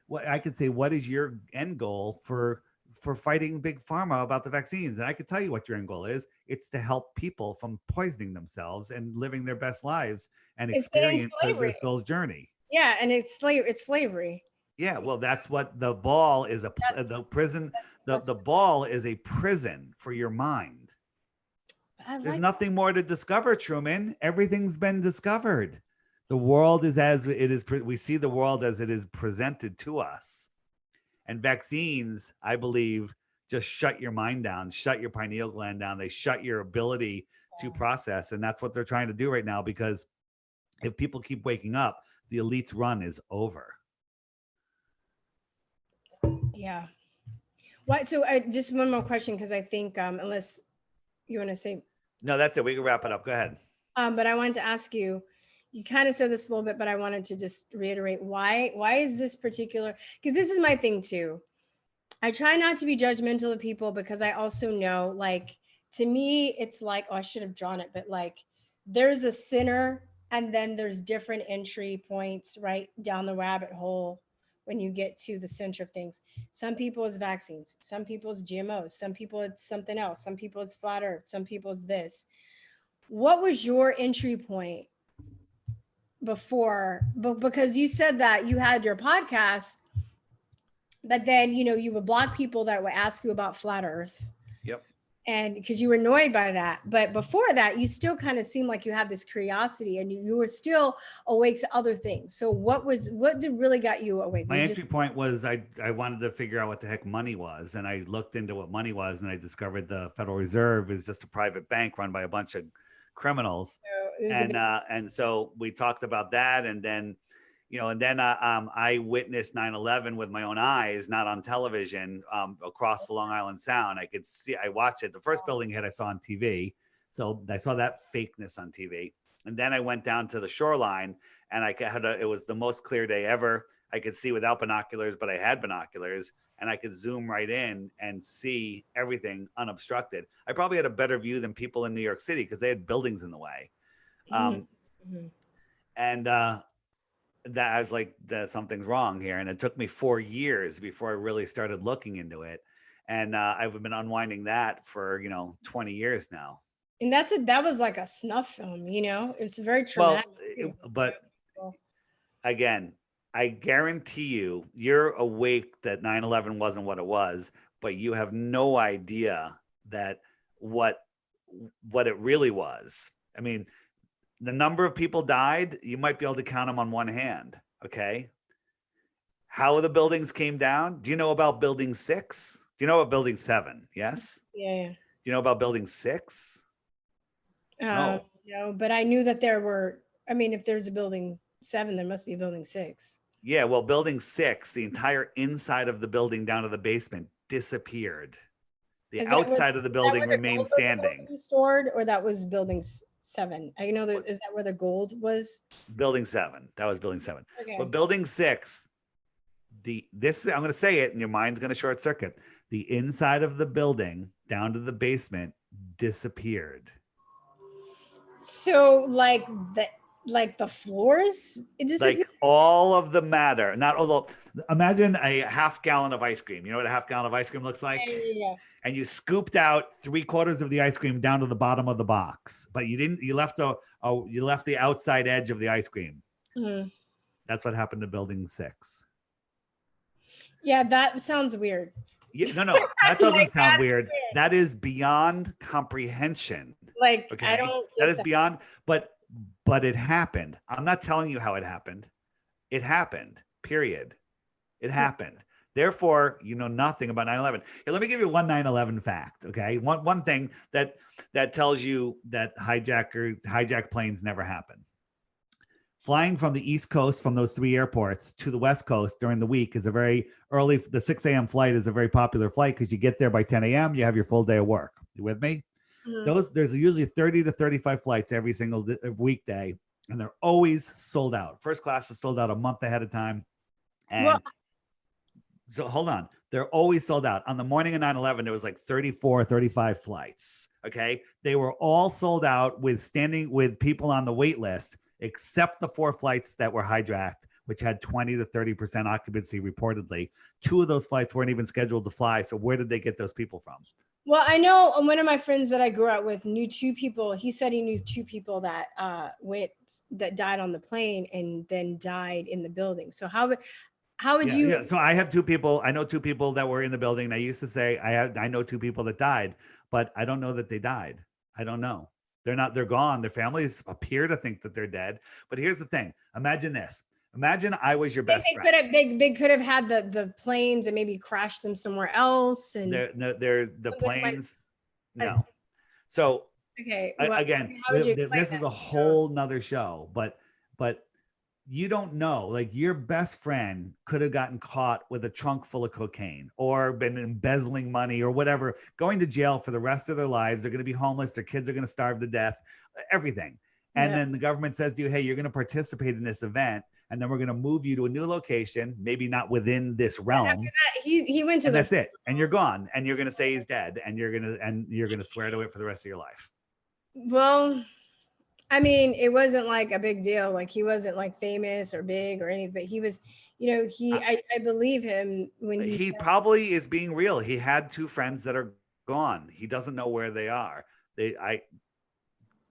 What I could say, what is your end goal for fighting big pharma about the vaccines? And I could tell you what your end goal is. It's to help people from poisoning themselves and living their best lives and experience their soul's journey. Yeah, and it's slavery. Yeah, well, that's what the ball is. The prison. The ball is a prison for your mind. There's nothing more to discover, Truman. Everything's been discovered. The world is as it is. We see the world as it is presented to us. And vaccines, I believe, just shut your mind down, shut your pineal gland down. They shut your ability to process. And that's what they're trying to do right now, because if people keep waking up, the elite's run is over. Yeah. What? So just one more question, because I think unless you want to say. No, that's it. We can wrap it up. Go ahead. But I wanted to ask you, you kind of said this a little bit, but I wanted to just reiterate why is this particular, because this is my thing too. I try not to be judgmental of people, because I also know, like, to me, it's like, oh, I should have drawn it, but like there's a center and then there's different entry points right down the rabbit hole when you get to the center of things. Some people it's vaccines, some people it's GMOs, some people it's something else, some people it's flat earth, some people it's this. What was your entry point before? Because you said that you had your podcast But then, you know, you would block people that would ask you about flat Earth. Yep. And because you were annoyed by that. But before that, you still kind of seemed like you had this curiosity and you were still awake to other things. So what did really got you awake? My entry point was I wanted to figure out what the heck money was. And I looked into what money was, and I discovered the Federal Reserve is just a private bank run by a bunch of criminals. And so we talked about that. And then, you know, and then I witnessed 9/11 with my own eyes, not on television, across the Long Island Sound. I could see, I watched it. The first building hit I saw on TV. So I saw that fakeness on TV. And then I went down to the shoreline, and it was the most clear day ever. I could see without binoculars, but I had binoculars, and I could zoom right in and see everything unobstructed. I probably had a better view than people in New York City because they had buildings in the way. And that I was like, something's wrong here. And it took me 4 years before I really started looking into it. And I've been unwinding that for, 20 years now. And that was like a snuff film, it was very traumatic. Well, but again, I guarantee you're awake that 9/11 wasn't what it was, but you have no idea that what it really was. I mean, the number of people died, you might be able to count them on one hand. Okay. How the buildings came down. Do you know about building 6? Do you know about building 7? Yes. Yeah. Do you know about building 6? No, but I knew that there were, if there's a building 7, there must be a building 6. Yeah. Well, building 6, the entire inside of the building down to the basement disappeared. The outside of the building remained standing. Be stored, or that was building 7. I know is that where the gold was? Building 7. That was building 7. Okay. But building 6, I'm going to say it and your mind's going to short circuit. The inside of the building down to the basement disappeared. So like the floors? It disappeared? Like all of the matter. Not although imagine a half gallon of ice cream. You know what a half gallon of ice cream looks like? Yeah. And you scooped out 3/4 of the ice cream down to the bottom of the box, but you left the outside edge of the ice cream. Mm-hmm. That's what happened to building 6. Yeah, that sounds weird. Yeah, no, that doesn't sound weird. That is beyond comprehension. Like, okay? I don't. That is beyond, but it happened. I'm not telling you how it happened. It happened, period. It happened. Therefore, you know nothing about 9/11. Here, let me give you one 9/11 fact, okay? One thing that tells you that hijacked planes never happen. Flying from the East Coast from those 3 airports to the West Coast during the week is a very early, the 6 a.m. flight is a very popular flight because you get there by 10 a.m., you have your full day of work. You with me? Mm-hmm. There's usually 30 to 35 flights every single weekday, and they're always sold out. First class is sold out a month ahead of time. And so hold on. They're always sold out. On the morning of 9/11, there was like 34, 35 flights. Okay. They were all sold out with people on the wait list, except the 4 flights that were hijacked, which had 20 to 30% occupancy reportedly. 2 of those flights weren't even scheduled to fly. So where did they get those people from? Well, I know one of my friends that I grew up with knew 2 people. He said he knew 2 people that died on the plane and then died in the building. So how would you? Yeah. So I have 2 people. I know 2 people that were in the building. I used to say I know 2 people that died, but I don't know that they died. I don't know. They're gone. Their families appear to think that they're dead. But here's the thing. Imagine this. Imagine I was your best friend. They could have had the planes and maybe crashed them somewhere else. And they're the planes. No. So okay. Well, again, this is a whole nother show, but you don't know, like your best friend could have gotten caught with a trunk full of cocaine or been embezzling money or whatever, going to jail for the rest of their lives. They're going to be homeless. Their kids are going to starve to death, everything. And then the government says to you, hey, you're going to participate in this event. And then we're going to move you to a new location, maybe not within this realm. He went to and that's it. And you're gone. And you're going to say he's dead. And you're going to swear to it for the rest of your life. Well, I mean, it wasn't like a big deal. Like he wasn't like famous or big or anything, but he was, I believe him when he probably is being real. He had 2 friends that are gone. He doesn't know where they are.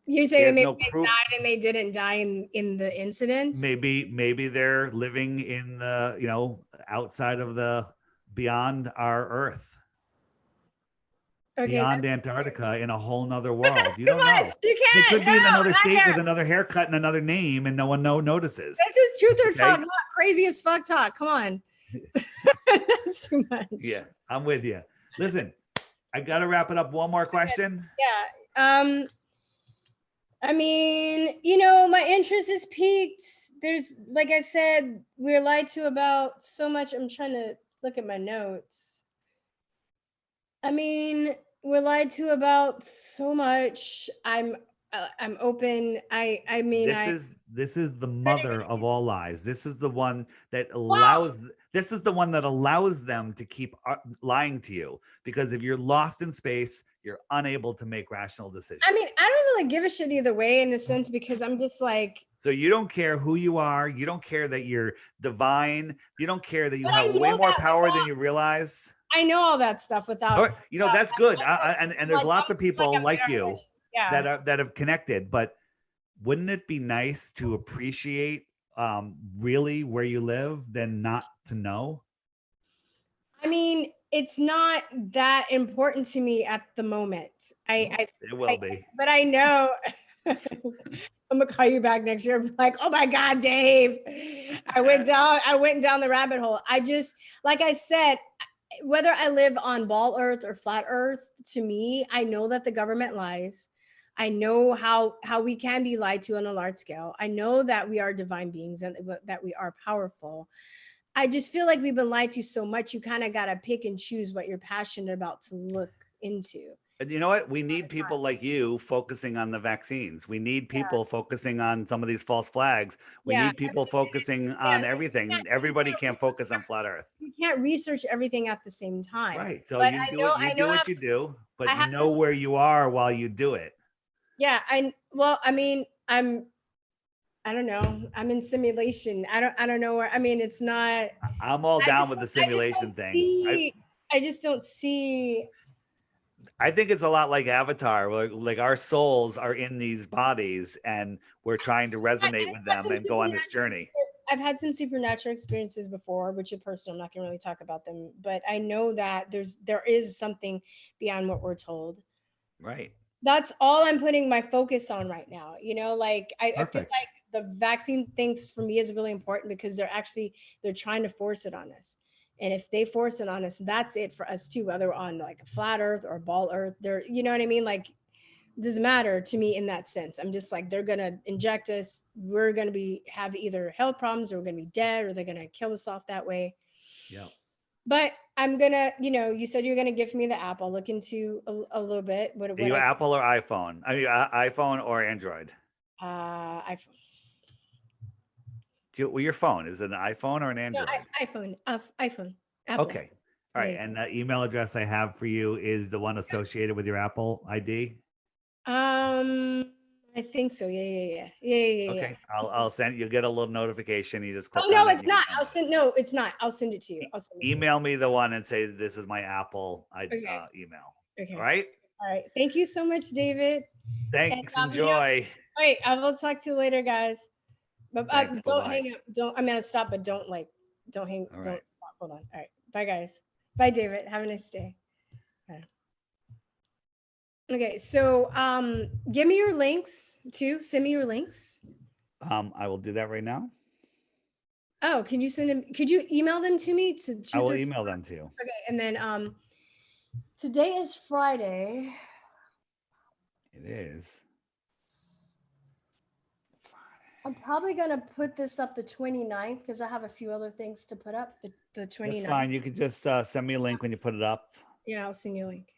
You're saying maybe they died and they didn't die in the incident? Maybe they're living in the, outside of the beyond our Earth, Okay, beyond Antarctica, in a whole nother world. You don't know. You They can't. could be in No, another not state here. with another haircut and another name, and no one notices. This is truth or Okay? talk, not crazy as fuck talk. Come on. That's too much. Yeah, I'm with you. Listen, I got to wrap it up. One more question. Yeah. I mean, you know, my interest is piqued. There's, like I said, we're lied to about so much. I'm trying to look at my notes. I mean, we're lied to about so much. I'm open. I mean, this is the mother of all lies. This is the one that allows. This is the one that allows them to keep lying to you, because if you're lost in space, you're unable to make rational decisions. I mean, I don't really give a shit either way, in the sense, because I'm just like. So you don't care who you are. You don't care that you're divine. You don't care that you have way more power than you realize. I know all that stuff without. You know, that's good. And there's lots of people like you yeah. that have connected. But wouldn't it be nice to appreciate really where you live than not to know? I mean, it's not that important to me at the moment. It will be. But I know. I'm gonna call you back next year. Like, oh my God, Dave, I went down the rabbit hole. I just, like I said, whether I live on ball earth or flat earth, to me, I know that the government lies. I know how we can be lied to on a large scale. I know that we are divine beings and that we are powerful. I just feel like we've been lied to so much. You kind of got to pick and choose what you're passionate about to look into. And you know what? We need people like you focusing on the vaccines. We need people focusing on some of these false flags. We need people focusing on everything. Everybody can't focus on flat earth. You can't research everything at the same time. Right. So but you do what you do, but know where you are while you do it. Yeah. I don't know. I'm in simulation. I don't know where. I mean, it's not. I'm all down with the simulation thing. I just don't see. I think it's a lot like Avatar, like our souls are in these bodies and we're trying to resonate with them and go on this journey. I've had some supernatural experiences before, which are personal. I'm not going to really talk about them, but I know that there is something beyond what we're told. Right. That's all I'm putting my focus on right now. You know, like I feel like the vaccine thing for me is really important because they're trying to force it on us. And if they force it on us, that's it for us too, whether on like a flat earth or ball earth, you know what I mean? Like, it doesn't matter to me in that sense. I'm just like, they're going to inject us. We're going to have either health problems or we're going to be dead or they're going to kill us off that way. Yeah. But I'm going to, you said you're going to give me the app. I'll look into a little bit. Are you Apple or iPhone? I mean, iPhone or Android? iPhone. Your phone, is it an iPhone or an Android? No, iPhone. Apple. Okay. All right. And the email address I have for you is the one associated with your Apple ID? I think so. Yeah. Okay. I'll send, you'll get a little notification. You just click no, it's not. It's not. I'll send it to you. Email me the one and say, this is my Apple email. Okay. All right. All right. Thank you so much, David. Thanks. Enjoy. All right. I will talk to you later, guys. But don't hang up. I'm gonna stop, but don't hang. Don't stop. Hold on. All right. Bye, guys. Bye, David. Have a nice day. Bye. Okay. So, give me your links too. Send me your links. I will do that right now. Oh, can you send them? Could you email them to me? I will email them to you. Okay. And then, today is Friday. It is. I'm probably going to put this up the 29th because I have a few other things to put up. The 29th. That's fine. You can just send me a link when you put it up. Yeah, I'll send you a link.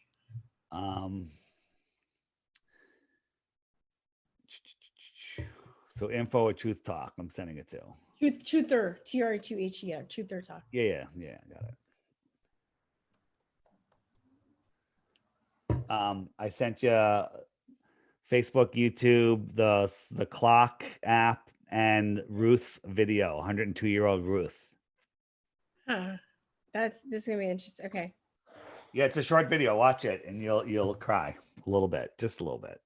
So info at Truth Talk, I'm sending it to. Truther, TRUTHER, Truther Talk. Yeah, got it. I sent you Facebook, YouTube, the clock app, and Ruth's video, 102-year-old Ruth. Huh. This is gonna be interesting. Okay. Yeah, it's a short video. Watch it, and you'll cry a little bit, just a little bit.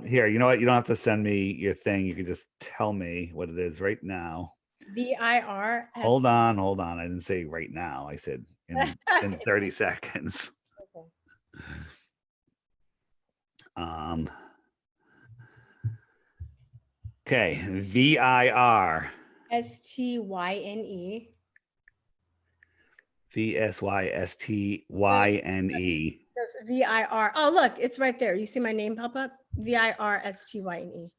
Here, you know what? You don't have to send me your thing. You can just tell me what it is right now. VIR. Hold on. I didn't say right now. I said in 30 seconds. Okay, VIR. STYNE. VSYSTYNE. That's VIR. Oh, look, it's right there. You see my name pop up? VIRSTYNE.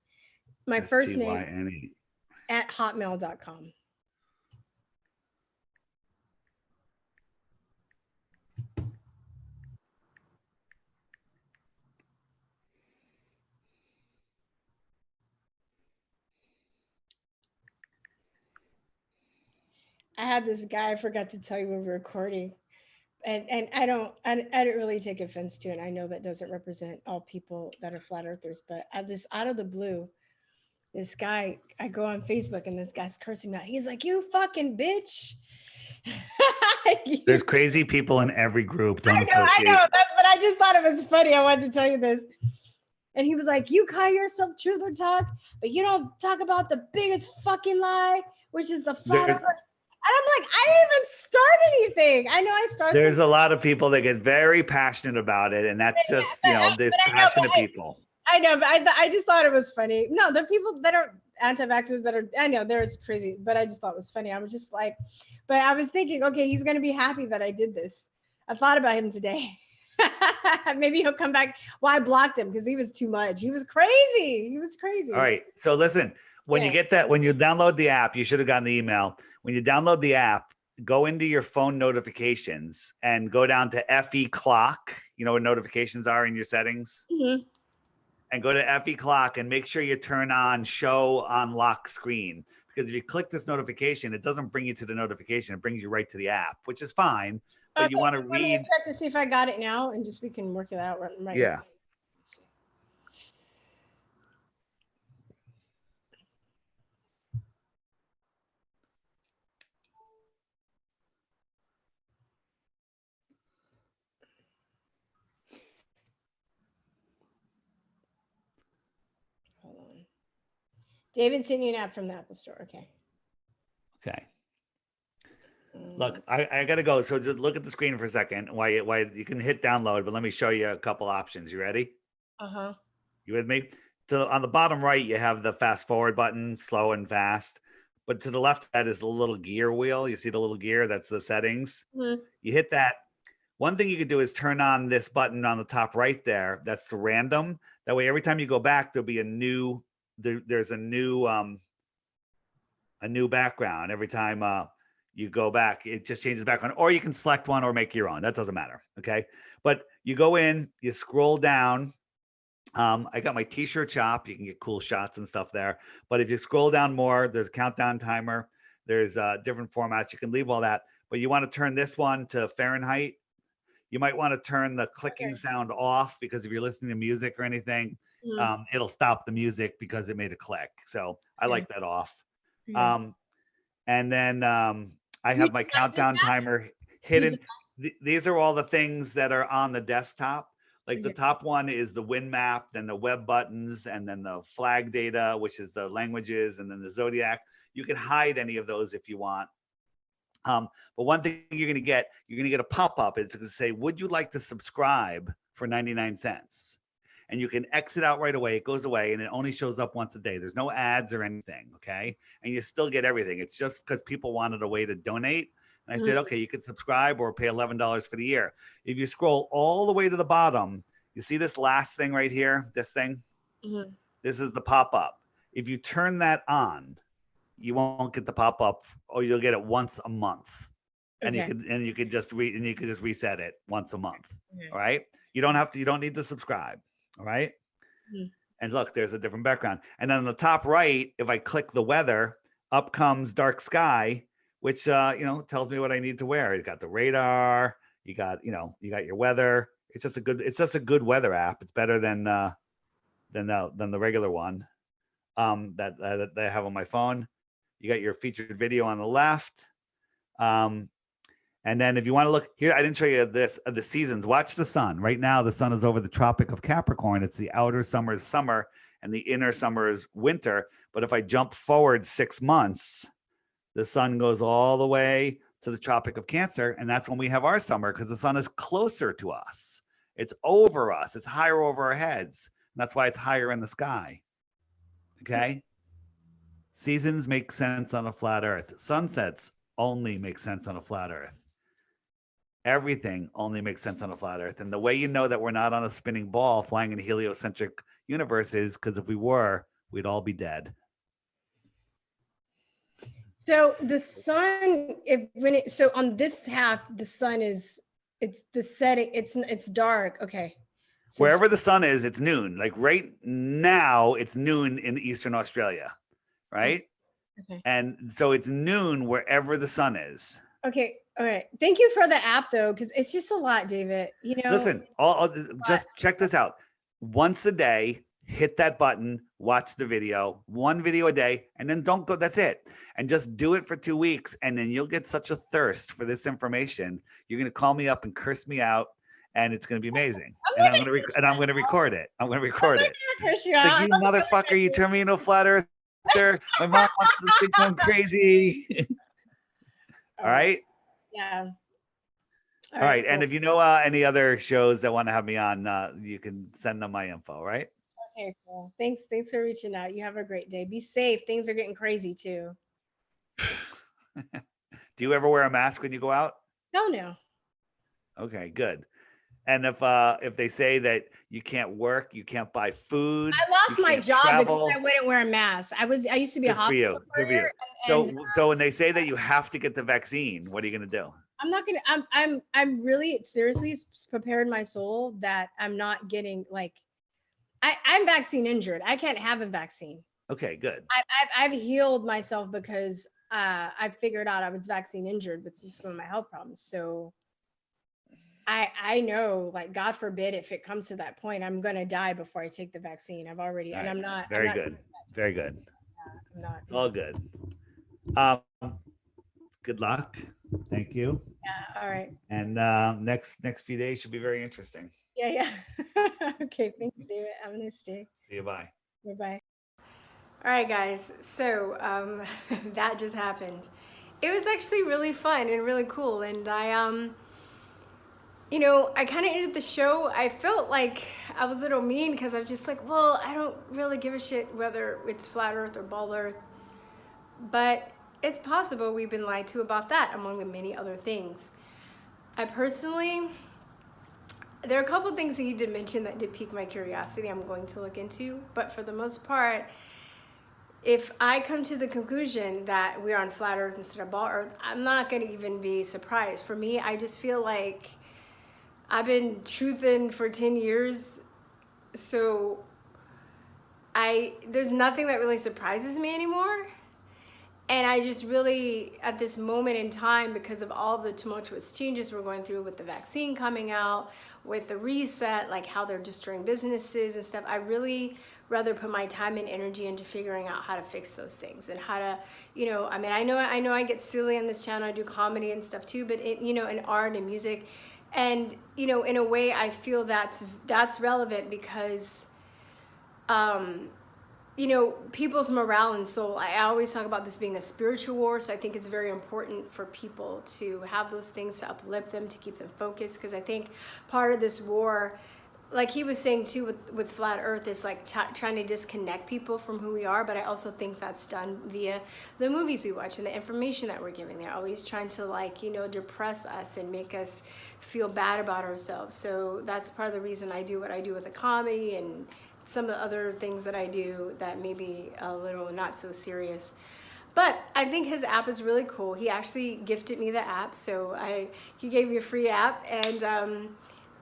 My first name at hotmail.com. I had this guy, I forgot to tell you we were recording. And I don't really take offense to it. I know that doesn't represent all people that are flat earthers, but out of the blue, this guy, I go on Facebook and this guy's cursing me out. He's like, "You fucking bitch." There's crazy people in every group. Don't associate. I know. But I just thought it was funny. I wanted to tell you this. And he was like, "You call yourself Truther Talk, but you don't talk about the biggest fucking lie, which is the flat earth." And I'm like, I didn't even start anything. I know I started. There's a lot of people that get very passionate about it. And that's just, there's passionate people. I know, but I just thought it was funny. No, there are people that are anti-vaxxers that are, I know there's crazy, but I just thought it was funny. I was just like, but I was thinking, okay, he's going to be happy that I did this. I thought about him today. Maybe he'll come back. Well, I blocked him because he was too much. He was crazy. All right. So listen, when you get that, when you download the app, you should have gotten the email. When you download the app, go into your phone notifications and go down to FE clock. You know what notifications are in your settings? Mm-hmm. And go to FE clock and make sure you turn on show on lock screen. Because if you click this notification, it doesn't bring you to the notification. It brings you right to the app, which is fine. But you want to read. Check to see if I got it now and just we can work it out right Yeah. now. David sent you an app from the Apple Store. Okay. Okay. Look, I gotta go. So just look at the screen for a second. Why you can hit download, but let me show you a couple options. You ready? Uh-huh. You with me? So on the bottom right, you have the fast forward button, slow and fast. But to the left of that is the little gear wheel. You see the little gear? That's the settings. Mm-hmm. You hit that. One thing you could do is turn on this button on the top right there. That's the random. That way, every time you go back, there'll be a new. There's a new background every time you go back. It just changes the background, or you can select one or make your own. That doesn't matter. Okay, but you go in, you scroll down. I got my t-shirt shop. You can get cool shots and stuff there. But if you scroll down more, there's a countdown timer. There's different formats. You can leave all that, but you want to turn this one to Fahrenheit. You might want to turn the clicking sound off, because if you're listening to music or anything, it'll stop the music because it made a click. So I like that off. And then I have my countdown timer hidden. These are all the things that are on the desktop. Like the top one is the wind map, then the web buttons, and then the flag data, which is the languages, and then the zodiac. You can hide any of those if you want. But one thing you're going to get a pop-up. It's going to say, would you like to subscribe for 99 cents? And you can exit out right away. It goes away, and it only shows up once a day. There's no ads or anything, okay? And you still get everything. It's just because people wanted a way to donate. And I said, okay, you can subscribe or pay $11 for the year. If you scroll all the way to the bottom, you see this last thing right here, this thing? Mm-hmm. This is the pop-up. If you turn that on, you won't get the pop-up, or you'll get it once a month. And you could just reset it once a month. All right. You don't need to subscribe. All right. And look, there's a different background. And then on the top right, if I click the weather, up comes dark sky, which tells me what I need to wear. It's got the radar, you got your weather. It's just a good weather app. It's better than the regular one that I have on my phone. You got your featured video on the left. And then if you want to look here, I didn't show you this the seasons. Watch the sun. Right now, the sun is over the Tropic of Capricorn. It's the outer summer is summer and the inner summer is winter. But if I jump forward 6 months, the sun goes all the way to the Tropic of Cancer, and that's when we have our summer because the sun is closer to us. It's over us. It's higher over our heads. And that's why it's higher in the sky. Okay? Seasons make sense on a flat earth. Sunsets only make sense on a flat earth. Everything only makes sense on a flat earth. And the way you know that we're not on a spinning ball flying in a heliocentric universe is because if we were, we'd all be dead. So the sun, so on this half, the sun it's the setting, it's dark. Okay. So Wherever the sun is, it's noon. Like right now, it's noon in Eastern Australia, right? Okay. And so it's noon wherever the sun is. Okay. All right. Thank you for the app though, because it's just a lot, David. You know. Listen, just check this out. Once a day, hit that button, watch the video, 1 video a day, and then don't go. That's it. And just do it for 2 weeks. And then you'll get such a thirst for this information. You're going to call me up and curse me out. And it's going to be amazing. And I'm going to record it. I'm going to record it. Like, you motherfucker, you turn me into a flat earther. My mom wants to think I'm crazy. All right. Yeah. All right. Cool. And if you know any other shows that want to have me on, you can send them my info, right? Okay, cool. Thanks for reaching out. You have a great day. Be safe. Things are getting crazy too. Do you ever wear a mask when you go out? Hell no. Okay, good. And if they say that you can't work, you can't buy food. I lost my job because I wouldn't wear a mask. I used to be a hospital worker. So when they say that you have to get the vaccine, what are you going to do? I'm not going to, I'm really seriously prepared my soul that I'm not getting I'm vaccine injured. I can't have a vaccine. Okay, good. I've healed myself because I figured out I was vaccine injured with some of my health problems. So I know, like, God forbid, if it comes to that point, I'm going to die before I take the vaccine. I've already, and I'm not. Very good. Very good. I'm not. It's all good. Good luck. Thank you. Yeah. All right. And next few days should be very interesting. Yeah. Okay. Thanks, David. Have a nice day. See you. Bye. Bye. All right, guys. So that just happened. It was actually really fun and really cool. And I kind of ended the show. I felt like I was a little mean because I was just like, well, I don't really give a shit whether it's flat earth or ball earth. But it's possible we've been lied to about that, among the many other things. I personally, there are a couple of things that you did mention that did pique my curiosity I'm going to look into. But for the most part, if I come to the conclusion that we're on flat earth instead of ball earth, I'm not going to even be surprised. For me, I just feel like I've been truthing for 10 years, so there's nothing that really surprises me anymore. And I just really, at this moment in time, because of all the tumultuous changes we're going through with the vaccine coming out, with the reset, like how they're destroying businesses and stuff, I really rather put my time and energy into figuring out how to fix those things and how to, I know I get silly on this channel, I do comedy and stuff too, but in art and music. And, in a way, I feel that's relevant because, people's morale and soul, I always talk about this being a spiritual war. So I think it's very important for people to have those things to uplift them, to keep them focused. Because I think part of this war, like he was saying too with flat earth, is like trying to disconnect people from who we are. But I also think that's done via the movies we watch and the information that we're giving. They're always trying to depress us and make us feel bad about ourselves. So that's part of the reason I do what I do with the comedy and some of the other things that I do that may be a little not so serious. But I think his app is really cool. He actually gifted me the app, so he gave me a free app, and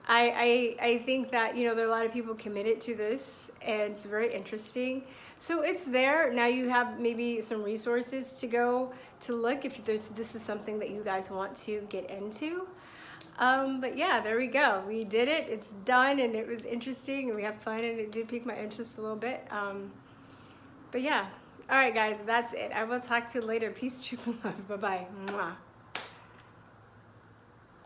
I think that there are a lot of people committed to this, and it's very interesting. So it's there now. You have maybe some resources to go to look if this is something that you guys want to get into. But yeah, there we go. We did it. It's done, and it was interesting, and we had fun, and it did pique my interest a little bit. But yeah. All right, guys, that's it. I will talk to you later. Peace, truth, and love. Bye-bye. Mwah.